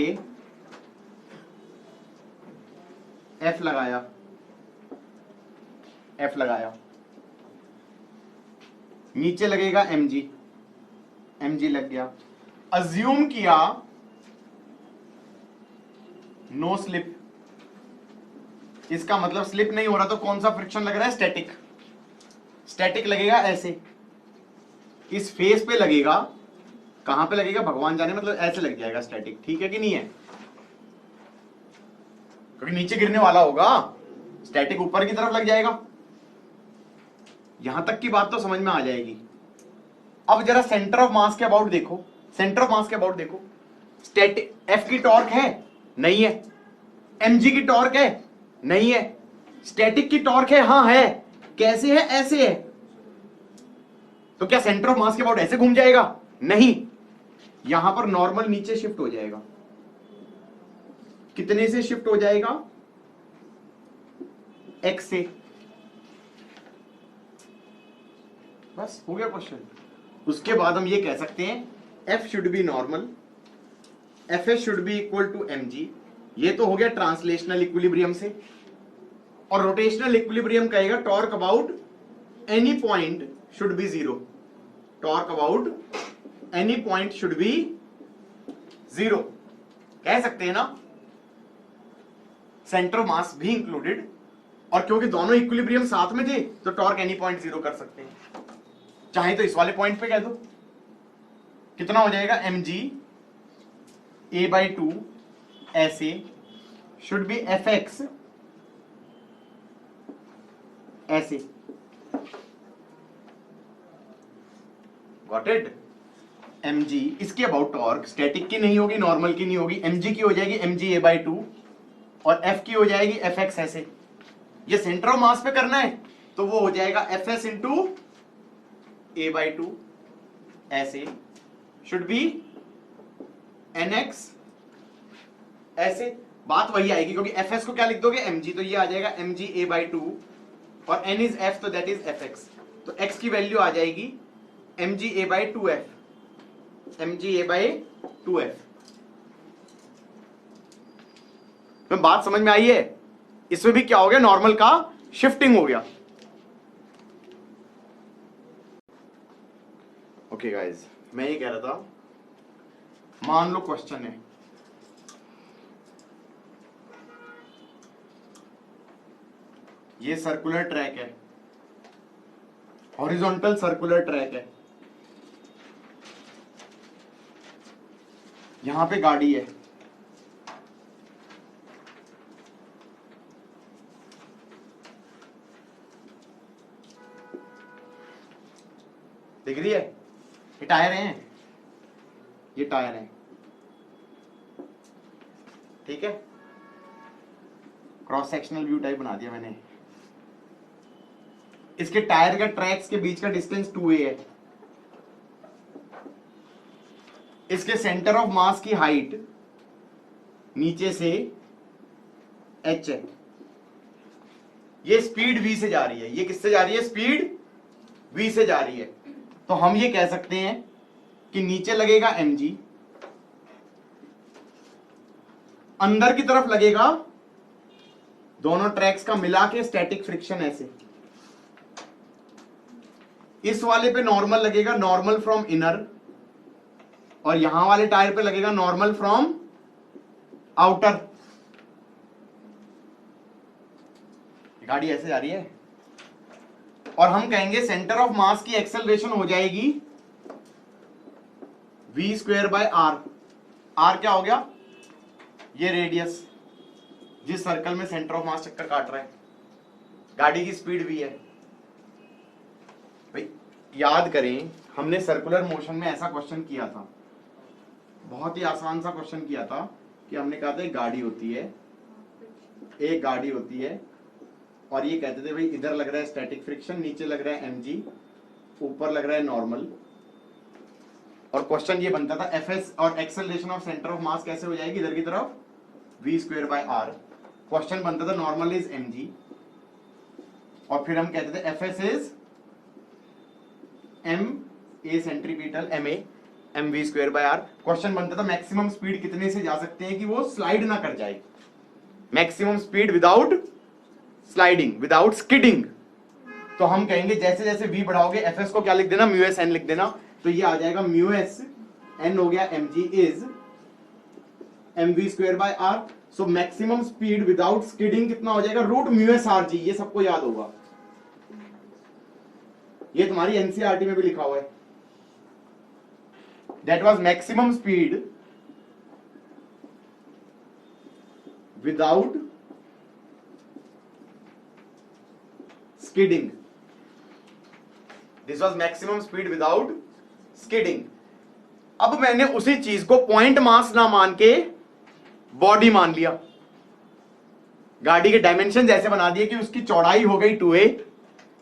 S1: F लगाया, F लगाया, नीचे लगेगा mg, mg लग गया। अज्यूम किया नो स्लिप, इसका मतलब स्लिप नहीं हो रहा, तो कौन सा फ्रिक्शन लग रहा है? स्टैटिक। स्टैटिक लगेगा ऐसे, इस फेस पे लगेगा, कहां पे लगेगा भगवान जाने, मतलब ऐसे लग जाएगा स्टैटिक। ठीक है कि नहीं है? क्योंकि नीचे गिरने वाला होगा, स्टैटिक ऊपर की तरफ लग जाएगा। यहां तक की बात तो समझ में आ जाएगी। अब जरा सेंटर ऑफ मास के अबाउट देखो, सेंटर ऑफ मास के अबाउट देखो। स्टैटिक F की टॉर्क है? नहीं है। mg की टॉर्क है? नहीं है। स्टैटिक की टॉर्क है? हाँ है। कैसे है? ऐसे है। तो क्या सेंटर ऑफ मास के अबाउट ऐसे घूम जाएगा? नहीं, यहां पर नॉर्मल नीचे शिफ्ट हो जाएगा। कितने से शिफ्ट हो जाएगा? x से। बस हो गया क्वेश्चन। उसके बाद हम ये कह सकते हैं F should be normal, Fs should be equal to mg। ये तो हो गया ट्रांसलेशनल इक्विलिब्रियम से। और रोटेशनल इक्विलिब्रियम कहेगा torque about any point should be zero, torque about any point should be zero. कह सकते हैं ना, सेंटर ऑफ मास भी इंक्लूडेड, और क्योंकि दोनों इक्विलिब्रियम साथ में थे तो टॉर्क एनी पॉइंट जीरो कर सकते हैं। चाहे तो इस वाले पॉइंट पे कह दो, कितना हो जाएगा? mg a/2 ऐसे शुड बी fx ऐसे। Got it? mg इसके अबाउट टॉर्क स्टैटिक की नहीं होगी, नॉर्मल की नहीं होगी, mg की हो जाएगी mg a/2 और f की हो जाएगी fx ऐसे। ये सेंटर ऑफ मास पे करना है तो वो हो जाएगा fs इंटू a/2 ऐसे, शुड बी nx ऐसे। बात वही आएगी क्योंकि fs को क्या लिख दोगे? mg, तो ये आ जाएगा mg a/2 और n इज f, तो दैट इज fx। तो x की वैल्यू आ जाएगी mg a/2f mg/2f। में बात समझ में आई है? इसमें भी क्या हो गया, नॉर्मल का शिफ्टिंग हो गया। ओके गाइस, मैं ये कह रहा था, मान लो क्वेश्चन है, ये सर्कुलर ट्रैक है, हॉरिजॉन्टल सर्कुलर ट्रैक है, यहां पे गाड़ी है, दिख रही है? ये टायर हैं, ये टायर है, ठीक है, क्रॉस सेक्शनल व्यू टाइप बना दिया मैंने। इसके टायर का ट्रैक्स के बीच का डिस्टेंस 2a है। इसके सेंटर ऑफ मास की हाइट नीचे से h है। ये स्पीड v से जा रही है। ये किससे जा रही है? स्पीड v से जा रही है। तो हम ये कह सकते हैं कि नीचे लगेगा mg, अंदर की तरफ लगेगा दोनों ट्रैक्स का मिला के स्टैटिक फ्रिक्शन ऐसे। इस वाले पे नॉर्मल लगेगा, नॉर्मल फ्रॉम इनर, और यहां वाले टायर पे लगेगा नॉर्मल फ्रॉम आउटर। गाड़ी ऐसे जा रही है और हम कहेंगे सेंटर ऑफ मास की एक्सेलरेशन हो जाएगी v²/r। r क्या हो गया? ये रेडियस जिस सर्कल में सेंटर ऑफ मास चक्कर काट रहा है। गाड़ी की स्पीड v है। भाई याद करें, हमने सर्कुलर मोशन में ऐसा क्वेश्चन किया था, बहुत ही आसान सा क्वेश्चन किया था कि हमने कहा था एक गाड़ी होती है, एक गाड़ी होती है, और ये कहते थे भाई इधर लग रहा है स्टैटिक फ्रिक्शन, नीचे लग रहा है mg, ऊपर लग रहा है नॉर्मल। और क्वेश्चन ये बनता था fs और एक्सेलरेशन ऑफ सेंटर ऑफ मास कैसे हो जाएगी? इधर की तरफ v²/r। क्वेश्चन बनता था नॉर्मल इज mg, और फिर हम कहते थे fs is ma centripetal ma mv²/r। Question बनता था मैक्सिमम स्पीड कितने से जा सकते हैं कि वो स्लाइड ना कर जाए, maximum speed without sliding, without skidding. तो हम कहेंगे जैसे जैसे v बढ़ाओगे fs को क्या लिख देना? μs n लिख देना। तो ये आ जाएगा μs n हो गया mg is mv²/r। So maximum speed without skidding कितना हो जाएगा? √μs/g। ये सबको याद होगा, ये तुम्हारी एनसीईआरटी में भी लिखा हुआ है। That was maximum speed without skidding. This was maximum speed without skidding. अब मैंने उसी चीज को पॉइंट मास ना मान के बॉडी मान लिया। गाड़ी के डायमेंशन ऐसे बना दिए कि उसकी चौड़ाई हो गई 2a,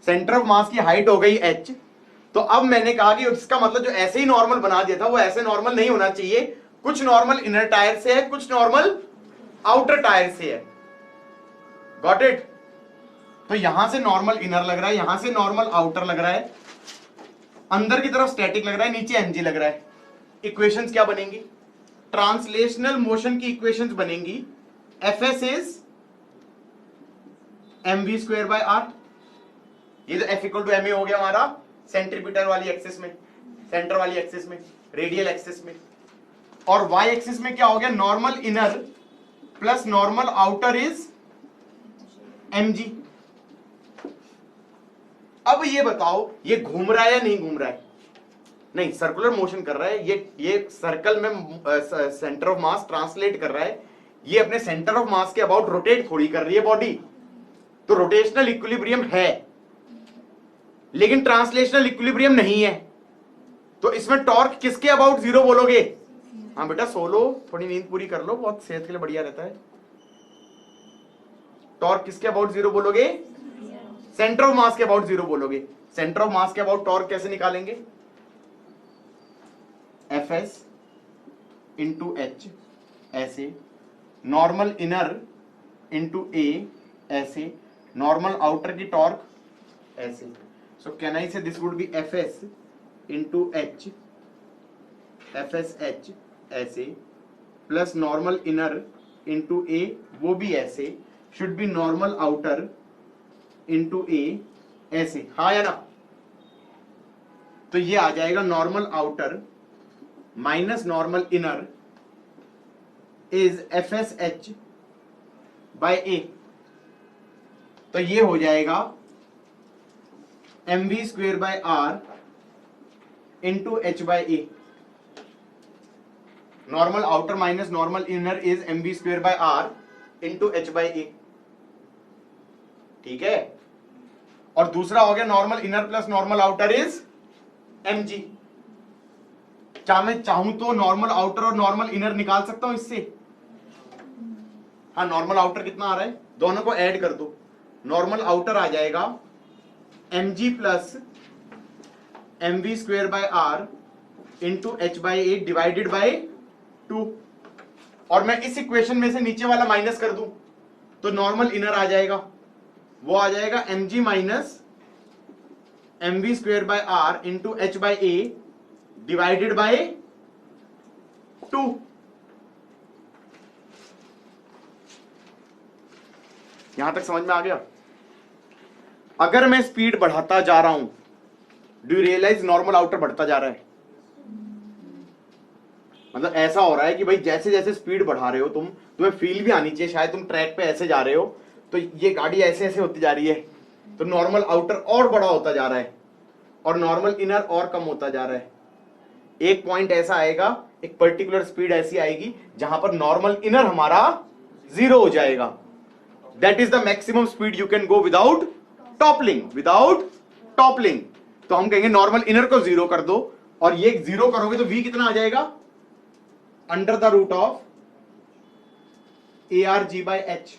S1: सेंटर ऑफ मास की हाइट हो गई h। तो अब मैंने कहा कि इसका मतलब जो ऐसे ही नॉर्मल बना दिया था वो ऐसे नॉर्मल नहीं होना चाहिए, कुछ नॉर्मल इनर टायर से है, कुछ नॉर्मल आउटर टायर से है। Got it? तो यहां से नॉर्मल इनर लग रहा है, यहां से नॉर्मल आउटर लग रहा है, अंदर की तरफ स्टैटिक लग रहा है, नीचे mg लग रहा है। इक्वेशंस क्या बनेंगी? ट्रांसलेशनल मोशन की इक्वेशंस बनेंगी। fs is mv²/r। ये तो f = ma हो गया हमारा सेंट्रीपिटल वाली एक्सिस में, सेंटर वाली एक्सिस में, रेडियल एक्सिस में। और y एक्सिस में क्या हो गया? Normal inner plus normal outer is mg। अब ये बताओ ये घूम रहा है या नहीं घूम रहा है? नहीं, सर्कुलर मोशन कर रहा है। ये सर्कल में सेंटर ऑफ मास ट्रांसलेट कर रहा है। ये अपने सेंटर ऑफ मास के अबाउट रोटेट थोड़ी कर रही है बॉडी। तो रोटेशनल इक्विलिब्रियम है, लेकिन ट्रांसलेशनल इक्विलिब्रियम नहीं है। तो इसमें टॉर्क किसके अबाउट 0 बोलोगे? हाँ बेटा, सो लो, थोड़ी नींद पूरी कर लो, बहुत सेहत के लिए बढ़िया रहता है। टॉर्क किसके अबाउट 0 बोलोगे? सेंटर ऑफ मास के अबाउट 0 बोलोगे। सेंटर ऑफ मास के अबाउट टॉर्क कैसे निकालेंगे? fs इंटू h ऐसे, नॉर्मल इनर इंटू a ऐसे, नॉर्मल आउटर की टॉर्क ऐसे। So can I say this would be fs into h FSH ऐसे plus normal inner into A वो भी ऐसे, should be normal outer into A ऐसे, हाँ या ना? तो ये आ जाएगा normal outer minus normal inner is FSH by A. तो ये हो जाएगा mv square by are into H by A. Normal outer minus normal inner is mv square by are into H by A, ठीक है। और दूसरा हो गया normal inner plus normal outer is mg। क्या मैं चाहूं तो नॉर्मल आउटर और नॉर्मल इनर निकाल सकता हूं इससे? हाँ, नॉर्मल आउटर कितना आ रहा है, दोनों को ऐड कर दो। नॉर्मल आउटर आ जाएगा mg plus mv square by are into H by a divided by 2। और मैं इस इक्वेशन में से नीचे वाला माइनस कर दूं तो नॉर्मल इनर आ जाएगा, वो आ जाएगा mg minus mv square by are into H by a divided by 2। यहां तक समझ में आ गया? अगर मैं स्पीड बढ़ाता जा रहा हूं, do you realise normal outer बढ़ता जा रहा है? मतलब ऐसा हो रहा है कि भाई जैसे जैसे स्पीड बढ़ा रहे हो तुम्हें फील भी आनी चाहिए, शायद तुम ट्रैक पे ऐसे जा रहे हो तो ये गाड़ी ऐसे ऐसे होती जा रही है, तो नॉर्मल आउटर और बड़ा होता जा रहा है और नॉर्मल इनर और कम होता जा रहा है। एक पॉइंट ऐसा आएगा, एक पर्टिकुलर स्पीड ऐसी आएगी जहां पर नॉर्मल इनर हमारा 0 हो जाएगा। That is the maximum speed you can go without toppling, without toppling. तो हम कहेंगे नॉर्मल इनर को 0 कर दो और ये 0 करोगे तो v कितना आ जाएगा, under the root of ARG by H।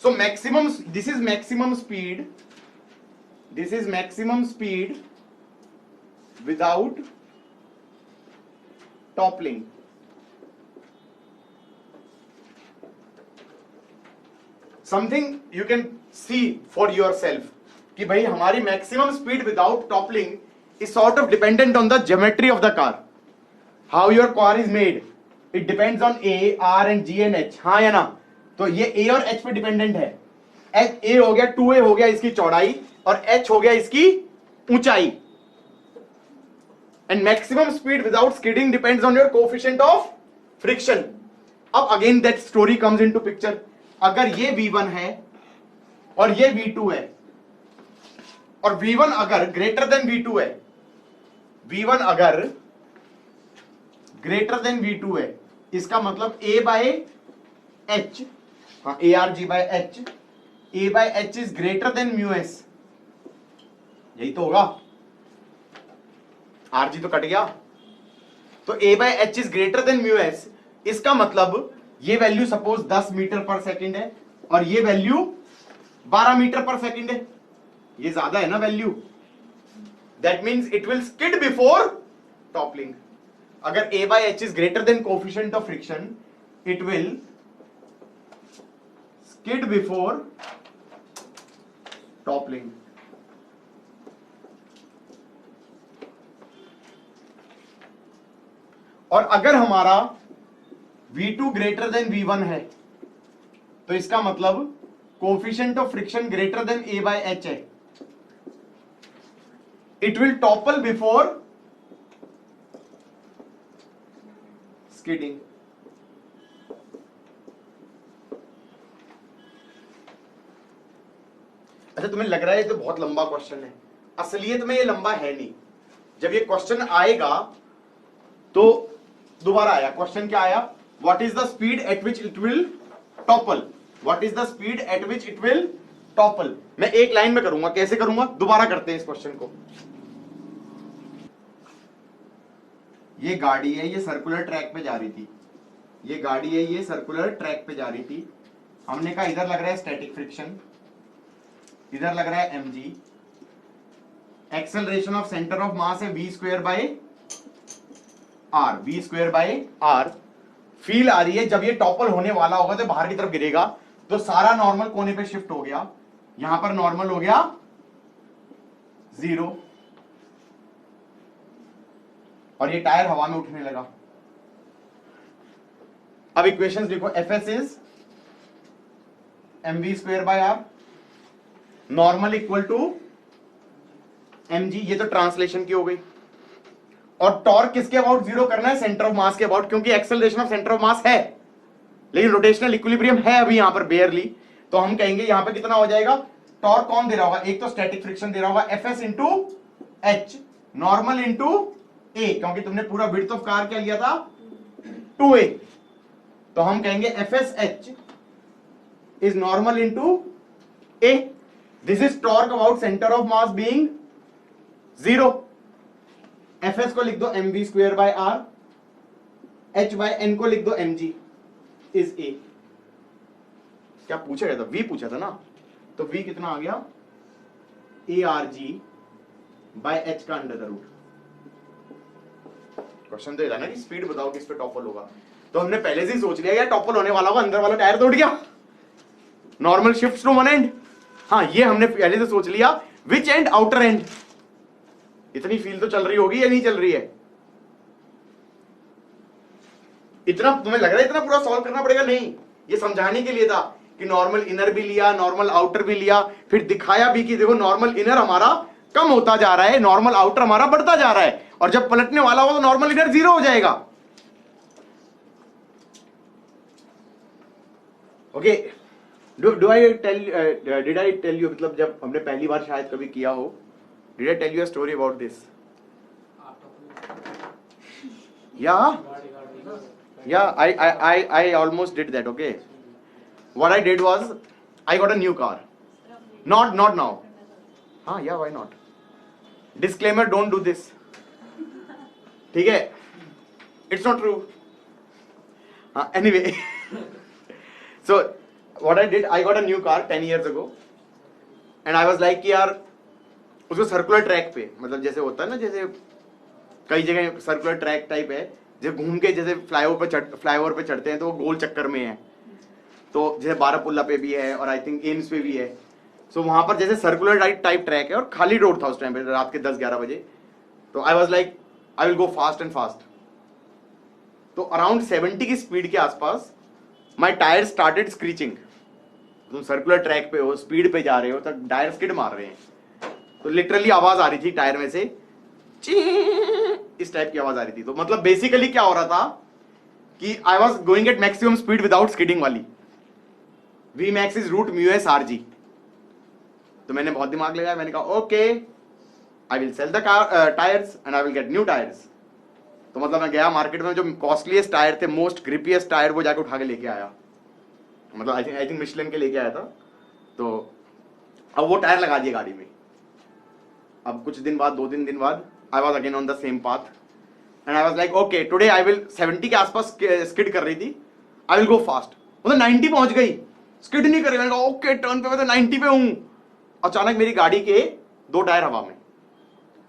S1: So maximum, this is maximum speed, this is maximum speed without toppling। Something you can see for yourself कि भाई हमारी maximum speed without toppling is sort of dependent on the geometry of the car, how your car is made, it depends on A, R and G and H, हाँ या ना? तो ये A और H पे डिपेंडेंट है। A हो गया 2A हो गया इसकी चौड़ाई और H हो गया इसकी ऊंचाई। And maximum speed without skidding depends on your coefficient of friction. अब again that story comes into picture. अगर ये V1 है और ये V2 है और V1 अगर ग्रेटर देन V2 है, V1 अगर ग्रेटर देन V2 है, इसका मतलब A बाय H, हाँ ARG by H, A by H is greater than mu s, यही तो होगा। RG तो कट गया, तो A by H is greater than mu s. इसका मतलब ये value suppose 10 metre per second है और ये वैल्यू 12 मीटर पर सेकेंड है, ये ज्यादा है ना value. That means it will skid before toppling. अगर A by H is greater than coefficient of friction, it will skid before toppling। और अगर हमारा V2 greater than V1 है तो इसका मतलब coefficient of friction greater than A by H है, it will topple before skidding। अच्छा, तुम्हें लग रहा है ये तो बहुत लंबा क्वेश्चन है, असलियत में ये लंबा है नहीं। जब ये क्वेश्चन आएगा तो दोबारा आया क्वेश्चन, क्या आया, what is the speed at which it will topple, what is the speed at which it will topple. मैं एक लाइन में करूंगा, कैसे करूंगा, दोबारा करते हैं इस क्वेश्चन को। ये गाड़ी है, ये सर्कुलर ट्रैक पे जा रही थी, ये गाड़ी है, ये सर्कुलर ट्रैक पे जा रही थी। हमने कहा इधर लग रहा है स्टैटिक फ्रिक्शन, इधर लग रहा है mg, acceleration of centre of mass है v square by r, v square by r। Feel आ रही है जब ये टॉपल होने वाला होगा तो बाहर की तरफ गिरेगा, तो सारा नॉर्मल कोने पे शिफ्ट हो गया, यहां पर नॉर्मल हो गया 0। और ये टायर हवा में उठने लगा। अब इक्वेशंस लिखो, Fs is mv square by r, normal equal to mg, ये तो ट्रांसलेशन की हो गई। और टॉर्क किसके अबाउट जीरो करना है? सेंटर ऑफ मास के अबाउट, क्योंकि acceleration of centre of mass है लेकिन रोटेशनल इक्विलिब्रियम है अभी यहां पर बेयरली, तो हम कहेंगे यहां पर कितना हो जाएगा? टॉर्क कौन दे रहा होगा? एक तो स्टैटिक फ्रिक्शन दे रहा होगा, Fs इंटू एच, नॉर्मल इंटू ए, क्योंकि तुमने पूरा विड्थ ऑफ कार क्या लिया था? 2a, तो हम कहेंगे Fsh is normal into a. This is torque about centre of mass being zero. Fs को लिख दो mv square by r, h by n को लिख दो mg इज a। क्या पूछा गया था? v पूछा था ना, तो v कितना आ गया? arg बाय h का अंडर द रूट। क्वेश्चन तो ये ना कि स्पीड बताओ किस पे टॉपल होगा, तो हमने पहले से ही सोच लिया यार टॉपल होने वाला होगा, अंदर वाला टायर तोड़ गया, normal shift to one end. हाँ, ये हमने पहले से सोच लिया, विच एंड? Outer end. इतनी फील तो चल रही होगी या नहीं चल रही है? इतना तुम्हें लग रहा है इतना पूरा सॉल्व करना पड़ेगा? नहीं, ये समझाने के लिए था कि नॉर्मल इनर भी लिया, नॉर्मल आउटर भी लिया, फिर दिखाया भी कि देखो नॉर्मल इनर हमारा कम होता जा रहा है, नॉर्मल आउटर हमारा बढ़ता जा रहा है, और जब पलटने वाला हो तो नॉर्मल इनर जीरो हो जाएगा। Okay, do I tell, did I tell you, मतलब जब हमने पहली बार शायद कभी किया हो, did I tell you a story about this? Yeah, I almost did that. Okay, what I did was I got a new car. Not now. Yeah, why not? Disclaimer: don't do this. ठीक है? It's not true. Anyway, so what I did, I got a new car 10 years ago, and I was like कि यार उसको circular track पे, मतलब जैसे होता है ना, जैसे कई जगह सर्कुलर ट्रैक टाइप है, जब घूम के जैसे फ्लाईओवर पे चढ़ते हैं तो वो गोल चक्कर में है, तो जैसे बारापुल्ला पे भी है और आई थिंक एम्स पे भी है। सो वहां पर जैसे सर्कुलर टाइप ट्रैक है और खाली रोड था उस टाइम पे, रात के 10-11 बजे। तो I was like I will go fast and fast. तो अराउंड 70 की स्पीड के आसपास माई टायर स्टार्टेड स्क्रीचिंग। तुम सर्कुलर ट्रैक पे हो, स्पीड पे जा रहे हो, तब टायर स्किड मार रहे हैं, तो लिटरली आवाज आ रही थी टायर में से, इस टाइप की आवाज आ रही थी। तो मतलब बेसिकली क्या हो रहा था कि I was going at maximum speed without skidding वाली। V max is root mu S R G. तो मैंने बहुत दिमाग लगाया, मैंने कहा okay I will sell the tyres and I will get new tyres. तो मतलब मैं गया मार्केट में, जो कॉस्टलीस्ट टायर थे, मोस्ट ग्रिपीएस्ट टायर, वो जाके उठा के लेके आया। मतलब आई थिंक मिशलिन के लेके आया था। तो अब वो टायर लगा दिए गाड़ी में। अब कुछ दिन बाद, 2-3 दिन बाद, I was again on the same path and I was like okay today I will 70 के आसपास स्किड कर रही थी, I will go fast। मतलब 90 पहुंच गई, स्किड नहीं कर रही। मैंने कहा ओके टर्न पे मैं तो 90 पे हूं। अचानक मेरी गाड़ी के 2 टायर हवा में।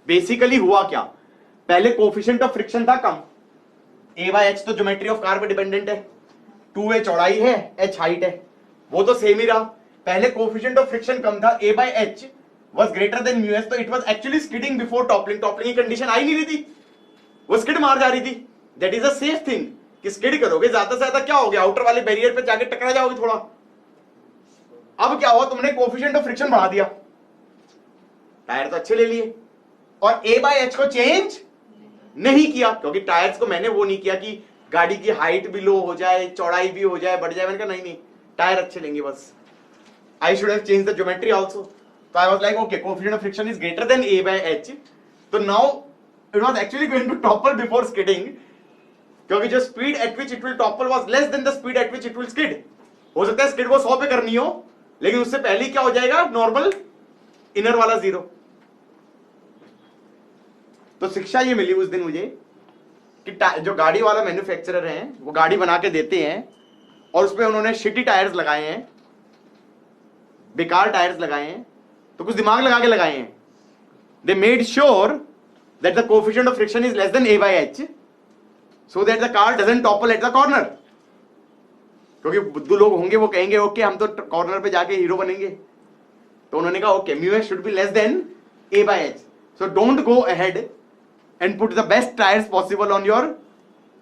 S1: बेसिकली हुआ क्या, पहले कोफिशिएंट ऑफ फ्रिक्शन था कम, A/H तो ज्योमेट्री ऑफ कार पे डिपेंडेंट है, 2a चौड़ाई है, h हाइट है, वो तो सेम ही रहा। पहले कोफिशिएंट ऑफ फ्रिक्शन कम था, A/H was greater than mu s, तो it was actually skidding before toppling। Toppling की कंडीशन आई नहीं रही थी, वो स्किड मार जा रही थी। That is a safe thing कि स्किड करोगे, ज्यादा से ज्यादा क्या हो गया, आउटर वाले बैरियर पे जाके टकरा जाओगे थोड़ा। अब क्या हुआ, तुमने कोफिशिएंट ऑफ फ्रिक्शन बढ़ा दिया, टायर तो अच्छे ले लिए, और A/H को चेंज नहीं किया, क्योंकि टायर्स को मैंने वो नहीं किया कि गाड़ी की हाइट भी लो हो जाए, चौड़ाई भी हो जाए, बढ़ जाए। मैंने कहा नहीं, टायर अच्छे लेंगे बस। I should have change the geometry also. So I was like, okay, coefficient of friction is greater than A/H. So now it was actually going to topple before skidding, क्योंकि जो speed at which it will topple was less than the speed at which it will skid। हो सकता है skid को 100 पे करनी हो, लेकिन उससे पहले क्या हो जाएगा, नॉर्मल इनर वाला 0। तो शिक्षा ये मिली उस दिन मुझे कि जो गाड़ी वाला मैन्युफैक्चरर है, वो गाड़ी बना के देते हैं और उसपे उन्होंने शिटी टायर्स लगाए हैं, बेकार टायर्स लगाए हैं, तो कुछ दिमाग लगा के लगाए हैं। They made sure that the coefficient of friction is less than A/H, so that the car doesn't topple at the corner. क्योंकि बुद्धू लोग होंगे, वो कहेंगे ओके हम तो कॉर्नर पे जाके हीरो बनेंगे, तो उन्होंने कहा okay mu S should be less than A/H, so don't go ahead and put the best tires possible on your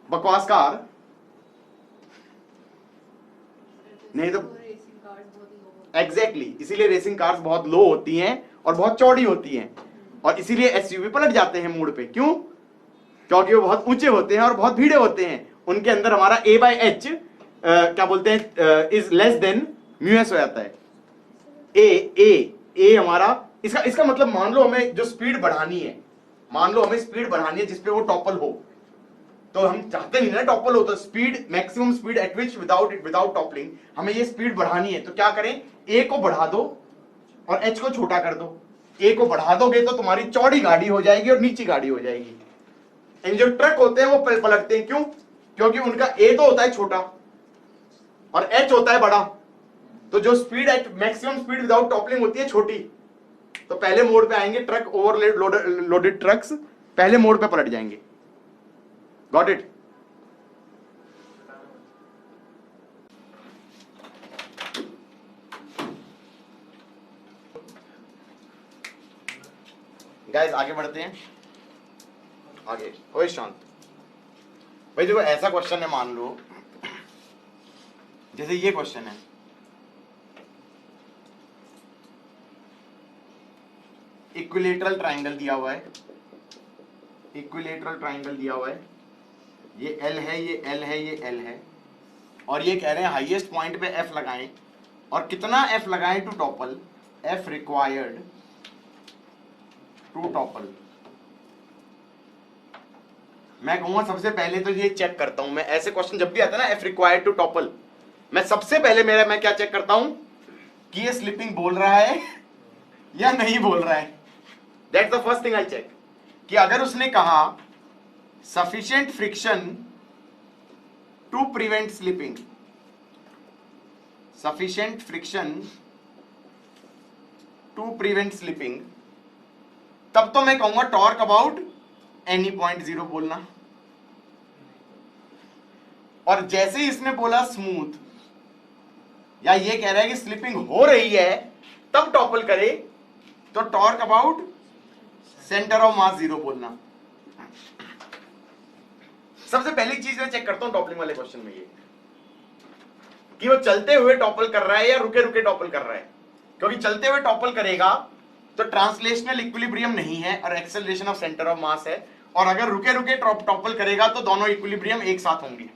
S1: बकवास कार। नहीं तो एग्जैक्टली इसीलिए रेसिंग कार्स बहुत लो होती हैं और बहुत चौड़ी होती हैं, और इसीलिए एसयूवी पलट जाते हैं मोड़ पे। क्यों? क्योंकि वो बहुत ऊंचे होते हैं और बहुत भीड़े होते हैं, उनके अंदर हमारा A/H क्या बोलते हैं इज लेस देन म्यूएस हो जाता है। ए हमारा इसका मतलब मान लो हमें जो स्पीड बढ़ानी है, मान लो हमें स्पीड बढ़ानी है जिसपे वो टॉपल हो, तो हम चाहते नहीं ना टॉपल हो, तो speed maximum speed at which without toppling हमें ये स्पीड बढ़ानी है, तो क्या करें, ए को बढ़ा दो और एच को छोटा कर दो। ए को बढ़ा दोगे तो तुम्हारी चौड़ी गाड़ी हो जाएगी और नीची गाड़ी हो जाएगी। इन जो ट्रक होते हैं वो पलटते हैं, क्यों? क्योंकि उनका ए तो होता है छोटा और एच होता है बड़ा, तो जो speed at maximum speed without toppling होती है छोटी, तो पहले मोड़ पे आएंगे ट्रक, लोडेड ट्रक्स पहले मोड़ पे पलट जाएंगे। Got it? गाइस आगे बढ़ते हैं, आगे ओए शांत भाई। देखो ऐसा क्वेश्चन है, मान लो जैसे ये क्वेश्चन है, इक्विलेटरल ट्राइंगल दिया हुआ है, इक्विलेटरल ट्राइंगल दिया हुआ है, ये L है, ये L है, ये L है, और ये कह रहे हैं हाईएस्ट पॉइंट पे F लगाएं, और कितना F लगाएं to topple, F required to topple. मैं कहूंगा सबसे पहले तो ये चेक करता हूं मैं, ऐसे क्वेश्चन जब भी आता है ना F रिक्वायर्ड टू टॉपल, मैं सबसे पहले मैं क्या चेक करता हूं कि ये स्लिपिंग बोल रहा है या नहीं बोल रहा है। That's the first thing I check, कि अगर उसने कहा sufficient friction to prevent slipping, sufficient friction to prevent slipping, तब तो मैं कहूंगा torque about any point zero बोलना। और जैसे ही इसने बोला स्मूथ, या ये कह रहा है कि स्लिपिंग हो रही है तब टॉपल करे, तो torque about centre of mass zero बोलना। सबसे पहली चीज मैं चेक करता हूं टॉपलिंग वाले क्वेश्चन में ये, कि वो चलते हुए टॉपल कर रहा है या रुके रुके टॉपल कर रहा है। क्योंकि चलते हुए टॉपल करेगा तो ट्रांसलेशनल इक्विलिब्रियम नहीं है और acceleration of centre of mass है, और अगर रुके रुके टॉपल करेगा तो दोनों इक्विलिब्रियम एक साथ होंगे,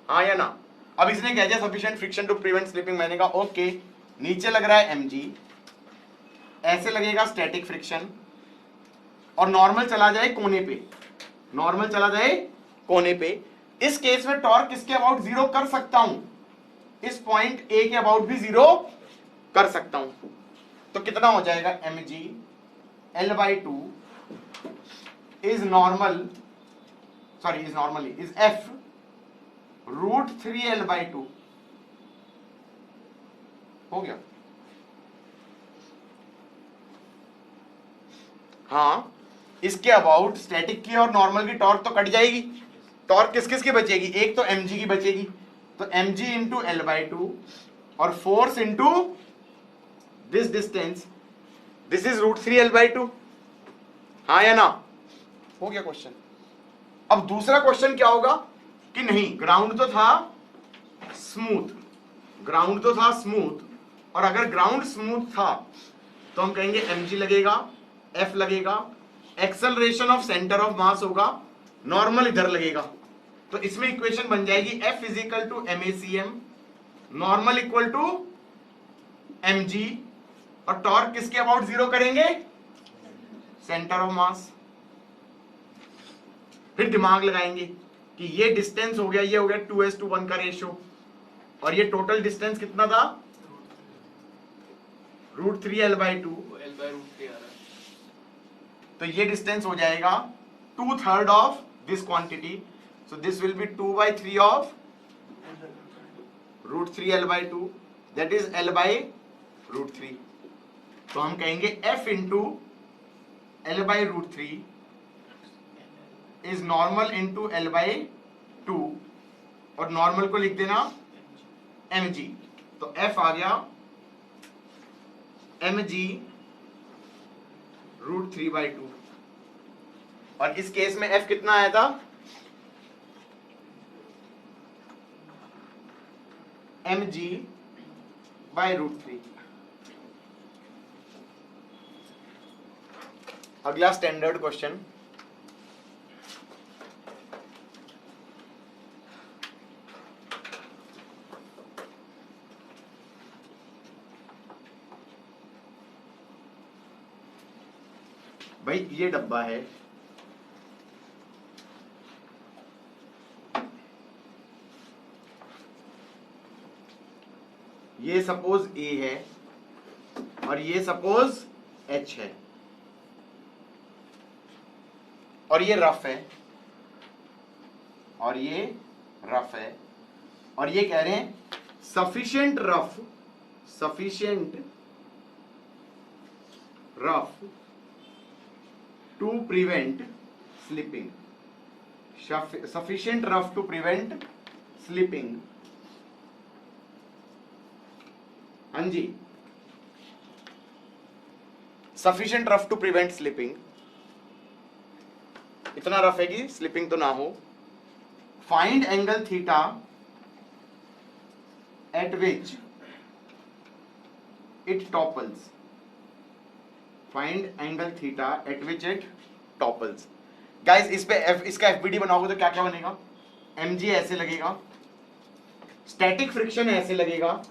S1: हाँ या ना। अब इसने कह दिया sufficient friction to prevent slipping, मैंने कहा ओके, नीचे लग रहा है mg, ऐसे लगेगा स्टैटिक फ्रिक्शन, और नॉर्मल चला जाए कोने पे, नॉर्मल चला जाए कोने पे। इस केस में टॉर्क किसके अबाउट जीरो कर सकता हूं, इस पॉइंट ए के अबाउट भी जीरो कर सकता हूं। तो कितना हो जाएगा, mg L/2 is normal, sorry is normally is f √3L/2 हो गया। हाँ, इसके अबाउट स्टैटिक की और नॉर्मल की टॉर्क तो कट जाएगी। टॉर्क किस किस की बचेगी, एक तो mg की बचेगी, तो mg इंटू L/2 और force into this distance, this is √3L/2, हाँ या ना। हो गया क्वेश्चन। अब दूसरा क्वेश्चन क्या होगा कि नहीं, ग्राउंड तो था स्मूथ, ग्राउंड तो था स्मूथ, और अगर ग्राउंड स्मूथ था तो हम कहेंगे mg लगेगा, f लगेगा, एक्सेलरेशन ऑफ सेंटर ऑफ मास होगा, नॉर्मल इधर लगेगा। तो इसमें इक्वेशन बन जाएगी f is equal to MACM, normal equal to mg, और टॉर्क किसके अबाउट जीरो करेंगे, सेंटर ऑफ मास। फिर दिमाग लगाएंगे कि ये डिस्टेंस हो गया, ये हो गया 2:1 का रेशियो, और ये टोटल डिस्टेंस कितना था, √3L/2, तो ये डिस्टेंस हो जाएगा 2/3 of this quantity, so this will be 2/3 of √3L/2, that is L/√3। तो हम कहेंगे f into L/√3 is normal into L/2, और नॉर्मल को लिख देना mg, तो f आ गया mg √3/2। और इस केस में f कितना आया था, mg/√3। अगला स्टैंडर्ड क्वेश्चन, भाई ये डब्बा है, ये सपोज A है और ये सपोज H है और ये रफ है और ये रफ है और ये कह रहे हैं sufficient rough to prevent slipping, sufficient rough to prevent slipping। हाँ जी, sufficient rough to prevent slipping, इतना रफ है कि स्लिपिंग तो ना हो। Find angle theta at which it topples, find angle theta at which it topples. Guys इस पे इसका एफबीडी बनाओगे तो क्या क्या बनेगा, mg ऐसे लगेगा, स्टैटिक फ्रिक्शन ऐसे लगेगा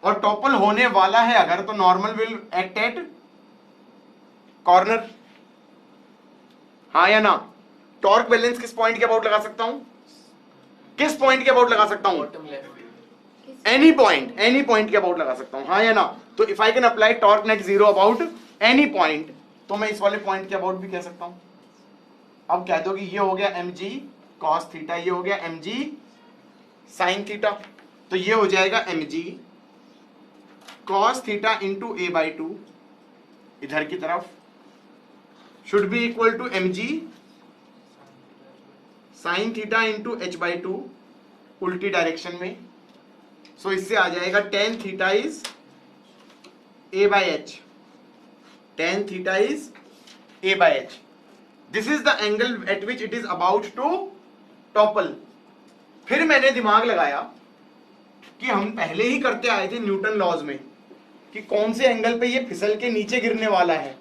S1: और टॉपल होने वाला है अगर तो normal will act at corner, हाँ या ना। टॉर्क बैलेंस किस पॉइंट के अबाउट लगा सकता हूं, किस पॉइंट के अबाउट लगा सकता हूं, एनी पॉइंट के अबाउट लगा सकता हूं, हाँ या ना। तो if I can apply torque net zero about any point, तो मैं इस वाले पॉइंट के अबाउट भी कह सकता हूं। अब कह दो कि ये हो गया mg cos थीटा, ये हो गया mg sin थीटा, तो ये हो जाएगा mg cos theta into a/2 इधर की तरफ should be equal to mg sin theta into h/2 उल्टी डायरेक्शन में। सो इससे आ जाएगा tan theta is a/h, tan theta is a/h। This is the angle at which it is about to topple. फिर मैंने दिमाग लगाया कि हम पहले ही करते आए थे न्यूटन लॉज में कि कौन से एंगल पे ये फिसल के नीचे गिरने वाला है,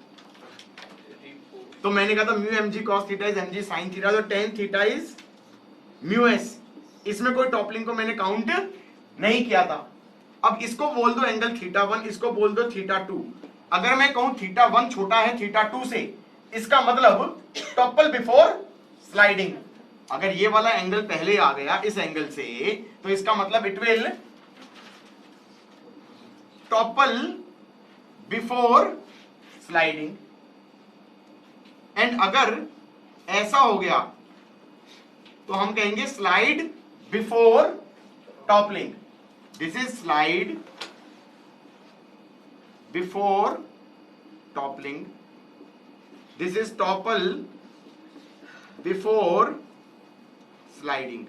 S1: तो मैंने कहा था mu mg cos theta is mg sin theta, तो tan theta is mu s। इसमें कोई टॉपलिंग को मैंने काउंट नहीं किया था। अब इसको बोल दो एंगल थीटा 1, इसको बोल दो थीटा 2। अगर मैं कहूं थीटा 1 छोटा है थीटा 2 से, इसका मतलब टॉपल बिफोर स्लाइडिंग। अगर ये वाला एंगल पहले आ गया इस एंगल से, तो इसका मतलब it will topple before sliding. And अगर ऐसा हो गया तो हम कहेंगे slide before toppling. This is slide before toppling, this is topple before sliding.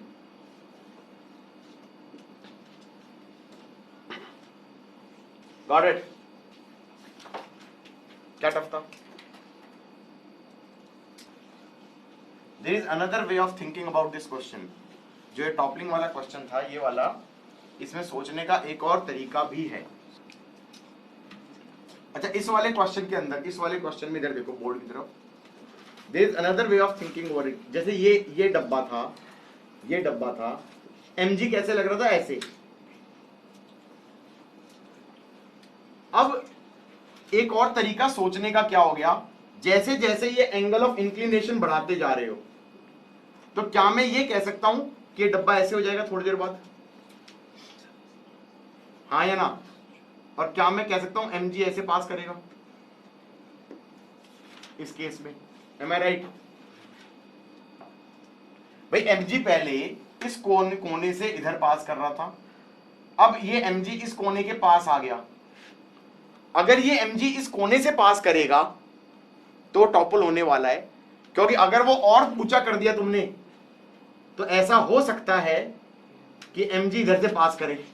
S1: Got it? क्या टफ था? There is another way of thinking about this question. जो ये टॉपलिंग वाला क्वेश्चन था, ये वाला, इसमें सोचने का एक और तरीका भी है। अच्छा, इस वाले क्वेश्चन के अंदर, इस वाले क्वेश्चन में इधर देखो बोर्ड की तरफ, there is another way of thinking about it. जैसे ये डब्बा था, ये डब्बा था, mg कैसे लग रहा था, ऐसे। अब एक और तरीका सोचने का क्या हो गया, जैसे जैसे ये एंगल ऑफ इंक्लिनेशन बढ़ाते जा रहे हो, तो क्या मैं ये कह सकता हूं कि ये डब्बा ऐसे हो जाएगा थोड़ी देर बाद, हाँ या ना? और क्या मैं कह सकता हूं mg ऐसे पास करेगा इस केस में? एम आई राइट? भाई mg पहले इस कोने से इधर पास कर रहा था, अब ये mg इस कोने के पास आ गया। अगर ये mg इस कोने से पास करेगा तो टॉपल होने वाला है, क्योंकि अगर वो और ऊंचा कर दिया तुमने तो ऐसा हो सकता है कि mg इधर से पास करे,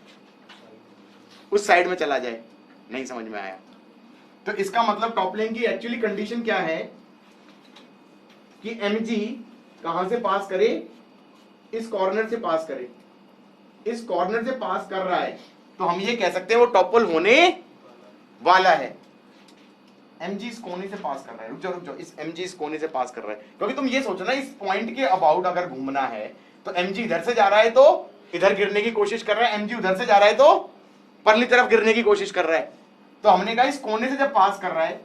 S1: उस साइड में चला जाए। नहीं समझ में आया? तो इसका मतलब टॉपलिंग की एक्चुअली कंडीशन क्या है कि mg कहां से पास करे, इस कॉर्नर से पास करे, इस कॉर्नर से पास कर रहा है, तो हम ये कह सकते हैं वो टॉपल होने वाला है। mg इस कोने से पास कर रहा है, रुक जाओ, इस mg इस कोने से पास कर रहा है, क्योंकि तुम ये सोचो ना, इस पॉइंट के अबाउट अगर घूमना है तो mg इधर से जा रहा है तो इधर गिरने की कोशिश कर रहा है, mg उधर से जा रहा है तो परली तरफ गिरने की कोशिश कर रहा है। तो हमने कहा इस कोने से जब पास कर रहा है,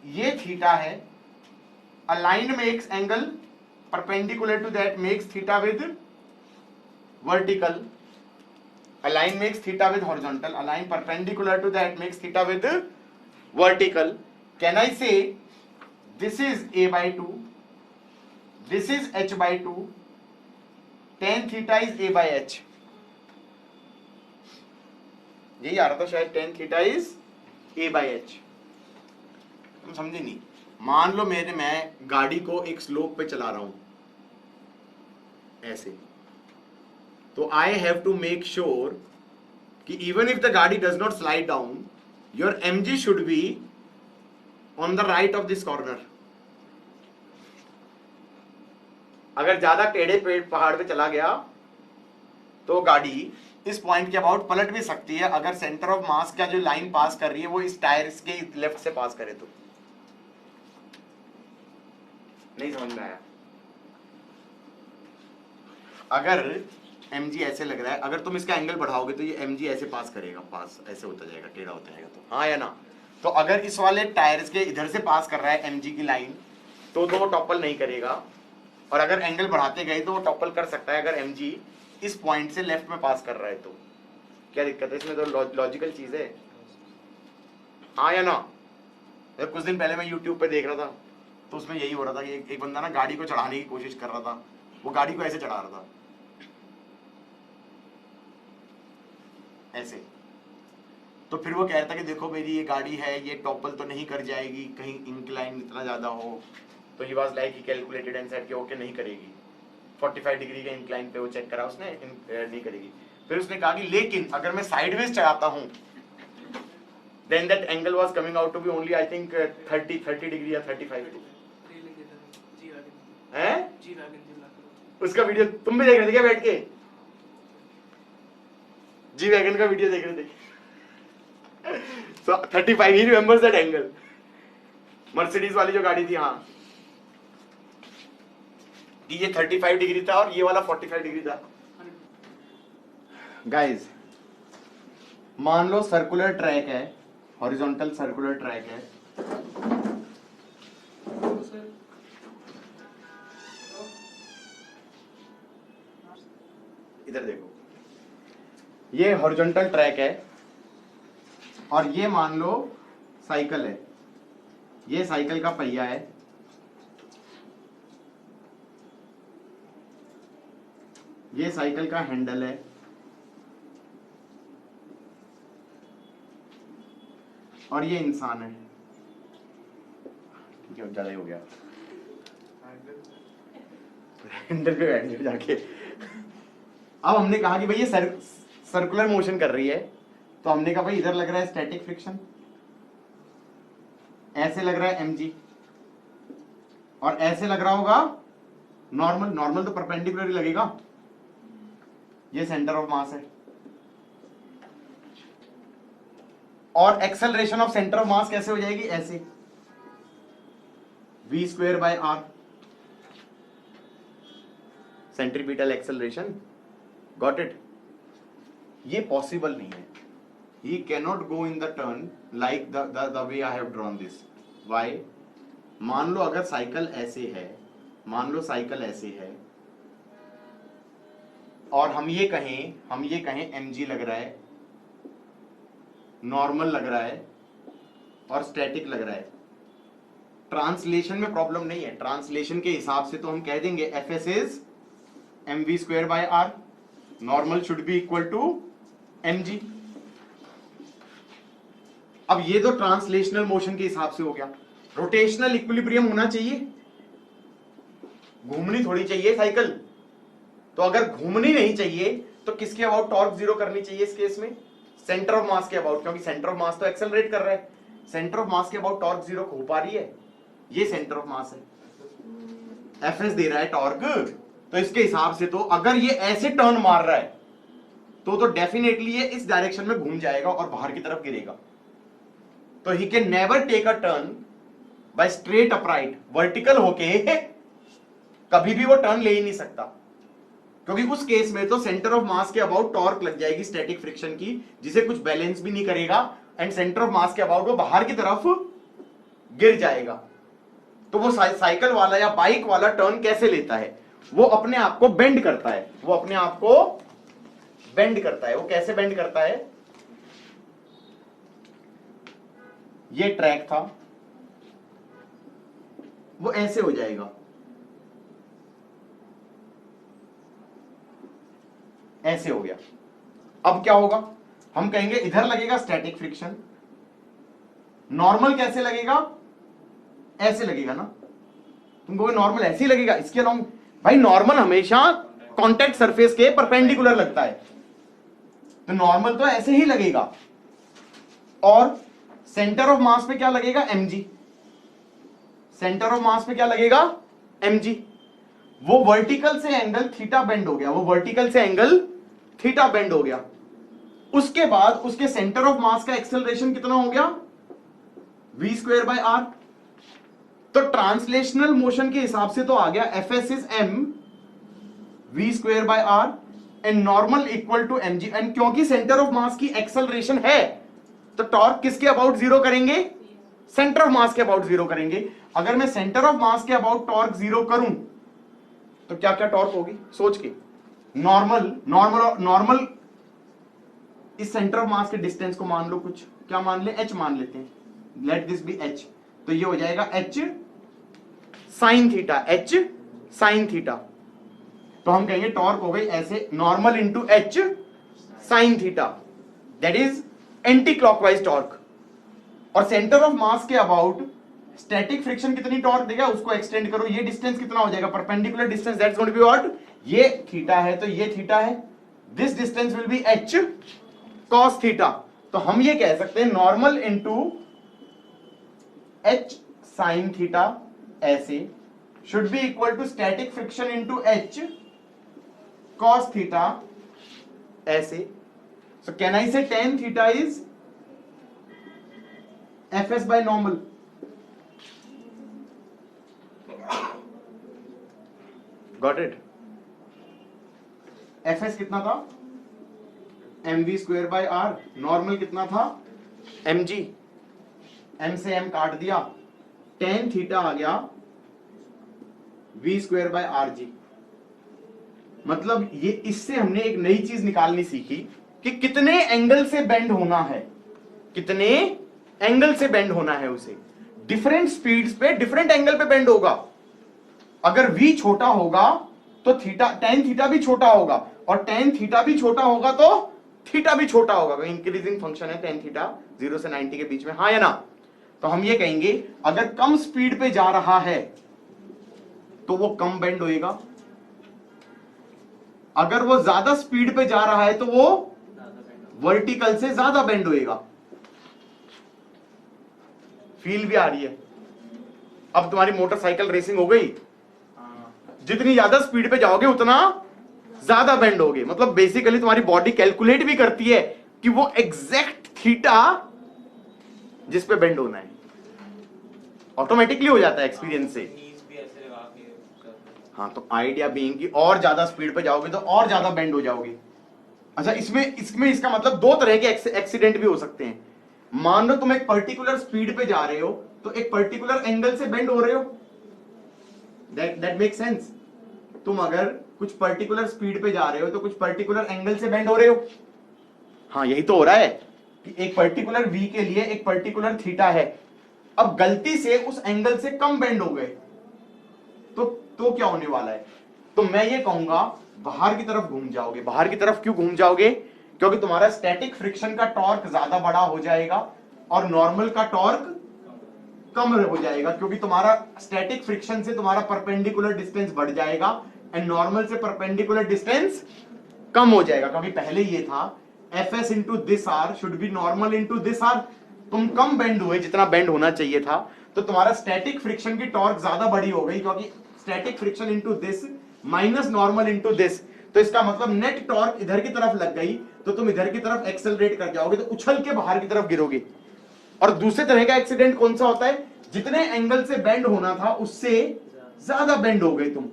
S1: ये थीटा है, a line makes angle perpendicular to that makes theta with vertical, a line makes theta with horizontal, a line perpendicular to that makes theta with vertical. Can I say this is a by 2, this is h by 2, tan theta is a by h? यही आ रहा था शायद, tan theta is a by h। तुम समझे नहीं? मान लो मैं गाड़ी को एक स्लोप पे चला रहा हूं ऐसे, तो I have to make sure कि इवन इफ द गाड़ी does not slide down, your mg should be on the right of this corner. अगर ज्यादा टेढ़े पहाड़ पे चला गया तो गाड़ी इस पॉइंट के अबाउट पलट भी सकती है, अगर सेंटर ऑफ मास का जो लाइन पास कर रही है वो इस टायर के लेफ्ट से पास करे तो। नहीं समझ में आया? अगर mg ऐसे लग रहा है, अगर तुम इसका एंगल बढ़ाओगे तो ये mg ऐसे पास करेगा, पास ऐसे होता जाएगा, टेढ़ा होता जाएगा, तो हाँ या ना? तो अगर इस वाले टायर्स के इधर से पास कर रहा है mg की लाइन, तो वो टॉपल नहीं करेगा, और अगर एंगल बढ़ाते गए तो वो टॉपल कर सकता है अगर mg इस पॉइंट से लेफ्ट में पास कर रहा है तो। क्या दिक्कत है इसमें? तो लॉजिकल चीज है, हाँ या ना? कुछ दिन पहले मैं YouTube पे देख रहा था, तो उसमें यही हो रहा था कि एक बंदा ना गाड़ी को चढ़ाने की कोशिश कर रहा था, वो गाड़ी को ऐसे चढ़ा रहा था, ऐसे। तो फिर वो कह रहा था कि देखो मेरी ये गाड़ी है, ये टॉपल तो नहीं कर जाएगी, कहीं इंक्लाइन इतना ज्यादा हो। तो he was like, he calculated and said कि ओके नहीं करेगी, 45 डिग्री के इंक्लाइन पे वो चेक करा उसने, नहीं करेगी। फिर उसने कहा कि लेकिन अगर मैं साइडवेज चढ़ाता हूं, then that angle was coming out to be only I think 30 degree या 35 हैं? उसका वीडियो तुम भी देख रहे थे क्या बैठ के? जी वैगन का वीडियो देख रहे थे? So 35, he remembers that angle. Mercedes वाली जो गाड़ी थी, हाँ, ये 35 डिग्री था और ये वाला 45 डिग्री था। गाइस, मान लो सर्कुलर ट्रैक है, हॉरिजॉन्टल सर्कुलर ट्रैक है, इधर देखो, ये हॉरिजॉन्टल ट्रैक है और ये मान लो साइकिल है, ये साइकिल का पहिया है, ये साइकिल का हैंडल है, और ये इंसान है। ज्यादा ही हो गया, हैंडल पे बैठ गए जाके। अब हमने कहा कि भाई ये सर्कुलर मोशन कर रही है, तो हमने कहा भाई इधर लग रहा है स्टैटिक फ्रिक्शन, ऐसे लग रहा है mg, और ऐसे लग रहा होगा नॉर्मल। नॉर्मल तो परपेंडिकुलर ही लगेगा, ये सेंटर ऑफ मास है। और एक्सेलरेशन ऑफ सेंटर ऑफ मास कैसे हो जाएगी? ऐसे, v square by r, centripetal acceleration. Got it? ये पॉसिबल नहीं है, he cannot go in the turn like the way I have drawn this. Why? मान लो अगर साइकिल ऐसे है, मान लो साइकिल ऐसे है, और हम ये कहें mg लग रहा है, नॉर्मल लग रहा है और स्टैटिक लग रहा है। ट्रांसलेशन में प्रॉब्लम नहीं है, ट्रांसलेशन के हिसाब से तो हम कह देंगे fs is mv square by r, normal should be equal to mg। अब ये तो ट्रांसलेशनल मोशन के हिसाब से हो गया। रोटेशनल इक्विलिब्रियम होना चाहिए, घूमनी थोड़ी चाहिए साइकिल। तो अगर घूमनी नहीं चाहिए तो किसके अबाउट टॉर्क जीरो करनी चाहिए इस केस में? सेंटर ऑफ मास के अबाउट, क्योंकि सेंटर ऑफ मास तो एक्सेलरेट कर रहा है। सेंटर ऑफ मास के अबाउट टॉर्क जीरो हो पा रही है, ये सेंटर ऑफ मास है। Fs दे रहा है टॉर्क, तो इसके हिसाब से तो अगर ये ऐसे टर्न मार रहा है तो डेफिनेटली ये इस डायरेक्शन में घूम जाएगा और बाहर की तरफ गिरेगा। तो he can never take a turn by straight upright, vertical होके कभी भी वो टर्न ले ही नहीं सकता, क्योंकि उस केस में तो सेंटर ऑफ मास के अबाउट टॉर्क लग जाएगी स्टैटिक फ्रिक्शन की, जिसे कुछ बैलेंस भी नहीं करेगा, एंड सेंटर ऑफ मास के अबाउट वो बाहर की तरफ गिर जाएगा। तो वो साइकिल वाला या बाइक वाला टर्न कैसे लेता है, वो अपने आप को बेंड करता है, वो अपने आप को बेंड करता है। वो कैसे बेंड करता है, ये ट्रैक था, वो ऐसे हो जाएगा, ऐसे हो गया। अब क्या होगा, हम कहेंगे इधर लगेगा स्टैटिक फ्रिक्शन, नॉर्मल कैसे लगेगा, ऐसे लगेगा ना, तुम कहोगे नॉर्मल ऐसे ही लगेगा, इसके अलावा भाई नॉर्मल हमेशा कांटेक्ट सरफेस के परपेंडिकुलर लगता है, तो नॉर्मल तो ऐसे ही लगेगा। और सेंटर ऑफ मास पे क्या लगेगा, mg, सेंटर ऑफ मास पे क्या लगेगा, mg। वो वर्टिकल से एंगल थीटा बेंड हो गया, वो वर्टिकल से एंगल थीटा बेंड हो गया। उसके बाद उसके सेंटर ऑफ मास का एक्सेलरेशन कितना हो गया, v²/r। तो ट्रांसलेशनल मोशन के हिसाब से तो आ गया Fs is m v²/r and normal equal to mg, and क्योंकि सेंटर ऑफ मास की एक्सेलरेशन है तो टॉर्क किसके अबाउट जीरो करेंगे, सेंटर ऑफ मास के अबाउट जीरो करेंगे। अगर मैं सेंटर ऑफ मास के अबाउट टॉर्क जीरो करूं तो क्या क्या टॉर्क होगी, सोच के, नॉर्मल इस सेंटर ऑफ मास के डिस्टेंस को मान लो, कुछ क्या मान ले, h मान लेते हैं, लेट दिस बी h, तो ये हो जाएगा h sin theta, h sin theta. तो हम कहेंगे टॉर्क हो गई ऐसे normal into h sin theta, that is anticlockwise torque. और सेंटर ऑफ मास के अबाउट स्टैटिक फ्रिक्शन कितनी टॉर्क देगा, उसको एक्सटेंड करो, ये डिस्टेंस कितना हो जाएगा, perpendicular distance, that's going to be what, ये थीटा है तो ये थीटा है, this distance will be h cos theta. तो हम ये कह सकते हैं normal into h sin theta ऐसे should be equal to static friction into h cos theta ऐसे। So can I say tan theta is Fs by normal? Got it? Fs कितना था, mv²/r, नॉर्मल कितना था, mg, m से m काट दिया, tan theta आ गया v²/rg। मतलब ये इससे हमने एक नई चीज निकालनी सीखी कि कितने एंगल से बेंड होना है, कितने एंगल से बेंड होना है उसे, डिफरेंट स्पीड्स पे डिफरेंट एंगल पे बेंड होगा। अगर v छोटा होगा तो थीटा, tan थीटा भी छोटा होगा, और tan थीटा भी छोटा होगा तो थीटा भी छोटा होगा, इंक्रीजिंग फंक्शन है tan थीटा 0 से 90 के बीच में, हाँ या ना। तो हम ये कहेंगे अगर कम स्पीड पे जा रहा है तो वो कम बेंड होएगा, अगर वो ज्यादा स्पीड पे जा रहा है तो वो वर्टिकल से ज्यादा बेंड होएगा। फील भी आ रही है, अब तुम्हारी मोटरसाइकिल रेसिंग हो गई, जितनी ज्यादा स्पीड पे जाओगे उतना ज्यादा बेंड होगे। मतलब बेसिकली तुम्हारी बॉडी कैलकुलेट भी करती है कि वो एग्जैक्ट थीटा जिस पे बेंड होना है, ऑटोमेटिकली हो जाता है एक्सपीरियंस से। हाँ, तो आइडिया बीइंग कि और ज्यादा स्पीड पे जाओगे तो और ज्यादा बेंड हो जाओगे। अच्छा, इसमें इसका मतलब दो तरह के एक्सीडेंट भी हो सकते हैं। मान लो तुम एक पर्टिकुलर स्पीड पे जा रहे हो तो एक पर्टिकुलर एंगल से बेंड हो रहे हो, दैट मेक सेंस। तुम अगर कुछ पर्टिकुलर स्पीड पे जा रहे हो तो कुछ पर्टिकुलर एंगल से बेंड हो रहे हो, हाँ यही तो हो रहा है कि एक पर्टिकुलर v के लिए एक पर्टिकुलर थीटा है, अब गलती से उस एंगल से कम बेंड हो गए तो क्या होने वाला है, तो मैं ये कहूंगा बाहर की तरफ घूम जाओगे। बाहर की तरफ क्यों घूम जाओगे, क्योंकि तुम्हारा स्टैटिक फ्रिक्शन का टॉर्क ज्यादा बड़ा हो जाएगा और नॉर्मल का टॉर्क कम हो जाएगा, क्योंकि तुम्हारा स्टैटिक फ्रिक्शन से तुम्हारा परपेंडिकुलर डिस्टेंस बढ़ जाएगा एंड नॉर्मल से परपेंडिकुलर डिस्टेंस कम हो जाएगा। क्योंकि पहले ये था Fs into this r should be normal into this r, तुम कम बेंड हुए जितना बेंड होना चाहिए था, तो तुम्हारा स्टैटिक फ्रिक्शन की टॉर्क ज्यादा बड़ी हो गई, क्योंकि static friction into this minus normal into this, तो इसका मतलब नेट टॉर्क इधर की तरफ लग गई तो तुम इधर की तरफ एक्सेलरेट कर जाओगे, तो उछल के बाहर की तरफ गिरोगे। और दूसरे तरह का एक्सीडेंट कौन सा होता है, जितने एंगल से बेंड होना था उससे ज्यादा बेंड हो गए तुम,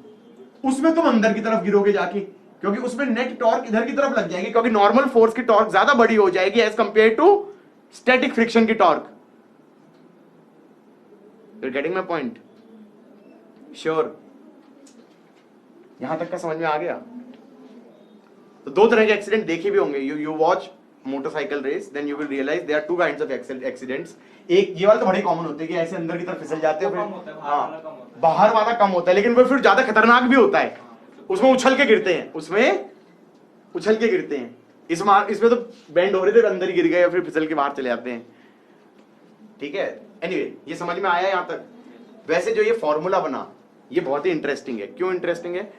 S1: उसमें तुम अंदर की तरफ गिरोगे जाके, क्योंकि उसमें नेट टॉर्क इधर की तरफ लग जाएगी, क्योंकि नॉर्मल फोर्स की टॉर्क ज्यादा बड़ी हो जाएगी as compared to static friction की torque. You getting my point? Sure? यहां तक का समझ में आ गया? तो दो तरह के एक्सीडेंट देखे भी होंगे। You watch motorcycle race, then you will realise there are two kinds of accidents. एक ये वाला तो बड़े कॉमन होते हैं कि ऐसे अंदर की तरफ फिसल जाते हो, बाहर वाला कम होता है, लेकिन वो फिर ज्यादा खतरनाक भी होता है, उसमें उछल के गिरते हैं, उसमें उछल के गिरते हैं। इसमें तो बेंड हो रहे थे, अंदर ही गिर गए, फिर फिसल के बाहर चले जाते हैं। ठीक है, एनीवे ये समझ में आया यहां तक? वैसे जो ये फॉर्मूला बना ये बहुत ही इंटरेस्टिंग है। क्यों इंटरेस्टिंग है?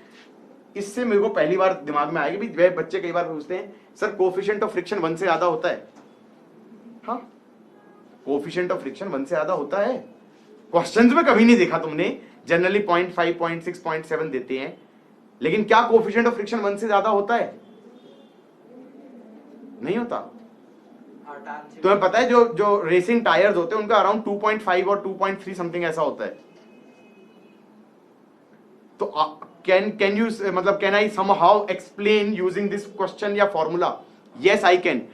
S1: इससे मेरे को पहली बार दिमाग में आएगी, वे बच्चे कई बार पूछते हैं सर कोफिशिएंट ऑफ फ्रिक्शन 1 से ज्यादा होता है? हाँ, कोफिशिएंट ऑफ फ्रिक्शन 1 से ज्यादा होता है। क्वेश्चंस में कभी नहीं देखा तुमने, जनरली 0.5, 0.6, 0.7 देते हैं, लेकिन क्या कोफिशिएंट ऑफ फ्रिक्शन 1 से ज्यादा होता है? नहीं होता। तुम्हें पता है जो रेसिंग टायर्स होते हैं उनका अराउंड 2.5 और 2.3 समथिंग ऐसा होता है। तो can I somehow explain using this question या formula? Yes, I can.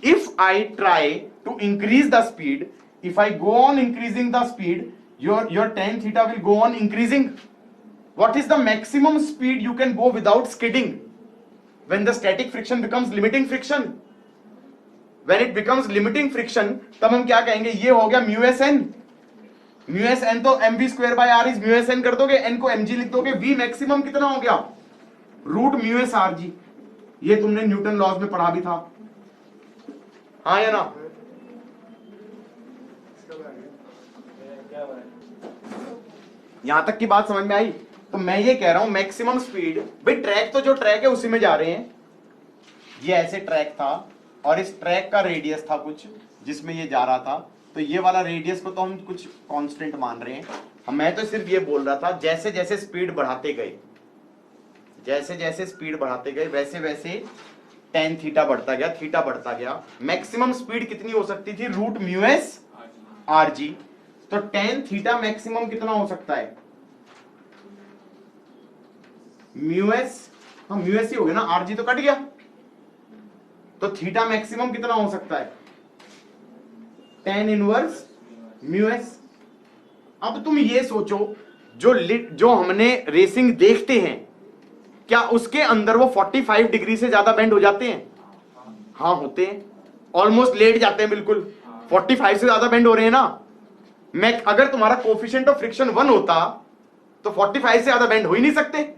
S1: If I try to increase the speed, if I go on increasing the speed, your tan theta will go on increasing. What is the maximum speed you can go without skidding? When the static friction becomes limiting friction. When it becomes limiting friction, तब हम क्या कहेंगे? ये हो गया mu S N. Mu S N तो M V square by R is mu S N कर दोगे, एन को एम जी लिख दोगे, वी मैक्सिमम कितना हो गया? Root mu S R g. ये तुमने न्यूटन लॉज में पढ़ा भी था, हाँ या ना? यहां तक की बात समझ में आई? तो मैं ये कह रहा हूं मैक्सिमम स्पीड, भाई ट्रैक तो जो ट्रैक है उसी में जा रहे हैं। ये ऐसे ट्रैक था और इस ट्रैक का रेडियस था कुछ जिसमें ये जा रहा था, तो ये वाला रेडियस को तो हम कुछ कांस्टेंट मान रहे हैं। मैं तो सिर्फ ये बोल रहा था जैसे जैसे स्पीड बढ़ाते गए, जैसे जैसे स्पीड बढ़ाते गए वैसे वैसे टेन थीटा बढ़ता गया, थीटा बढ़ता गया। मैक्सिमम स्पीड कितनी हो सकती थी? Root mu S R G. तो टेन थीटा मैक्सिमम कितना हो सकता है? म्यू एस, हाँ म्यू एस ही हो गया ना, आर जी तो कट गया, तो थीटा मैक्सिमम कितना हो सकता है? Tan inverse mu S. अब तुम ये सोचो, जो हमने रेसिंग देखते हैं, क्या उसके अंदर वो 45 डिग्री से ज्यादा बेंड हो जाते हैं? हाँ होते हैं, ऑलमोस्ट लेट जाते हैं, बिल्कुल 45 से ज्यादा बेंड हो रहे हैं ना। अगर तुम्हारा कोफिशिएंट ऑफ फ्रिक्शन 1 होता तो 45 से ज्यादा बेंड हो ही नहीं सकते।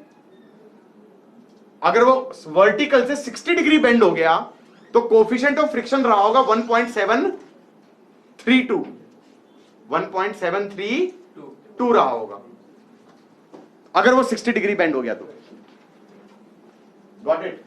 S1: अगर वो वर्टिकल से 60 डिग्री बेंड हो गया तो कोफिशिएंट ऑफ फ्रिक्शन रहा होगा 1.732 रहा होगा, अगर वो 60 डिग्री बेंड हो गया तो। Got it?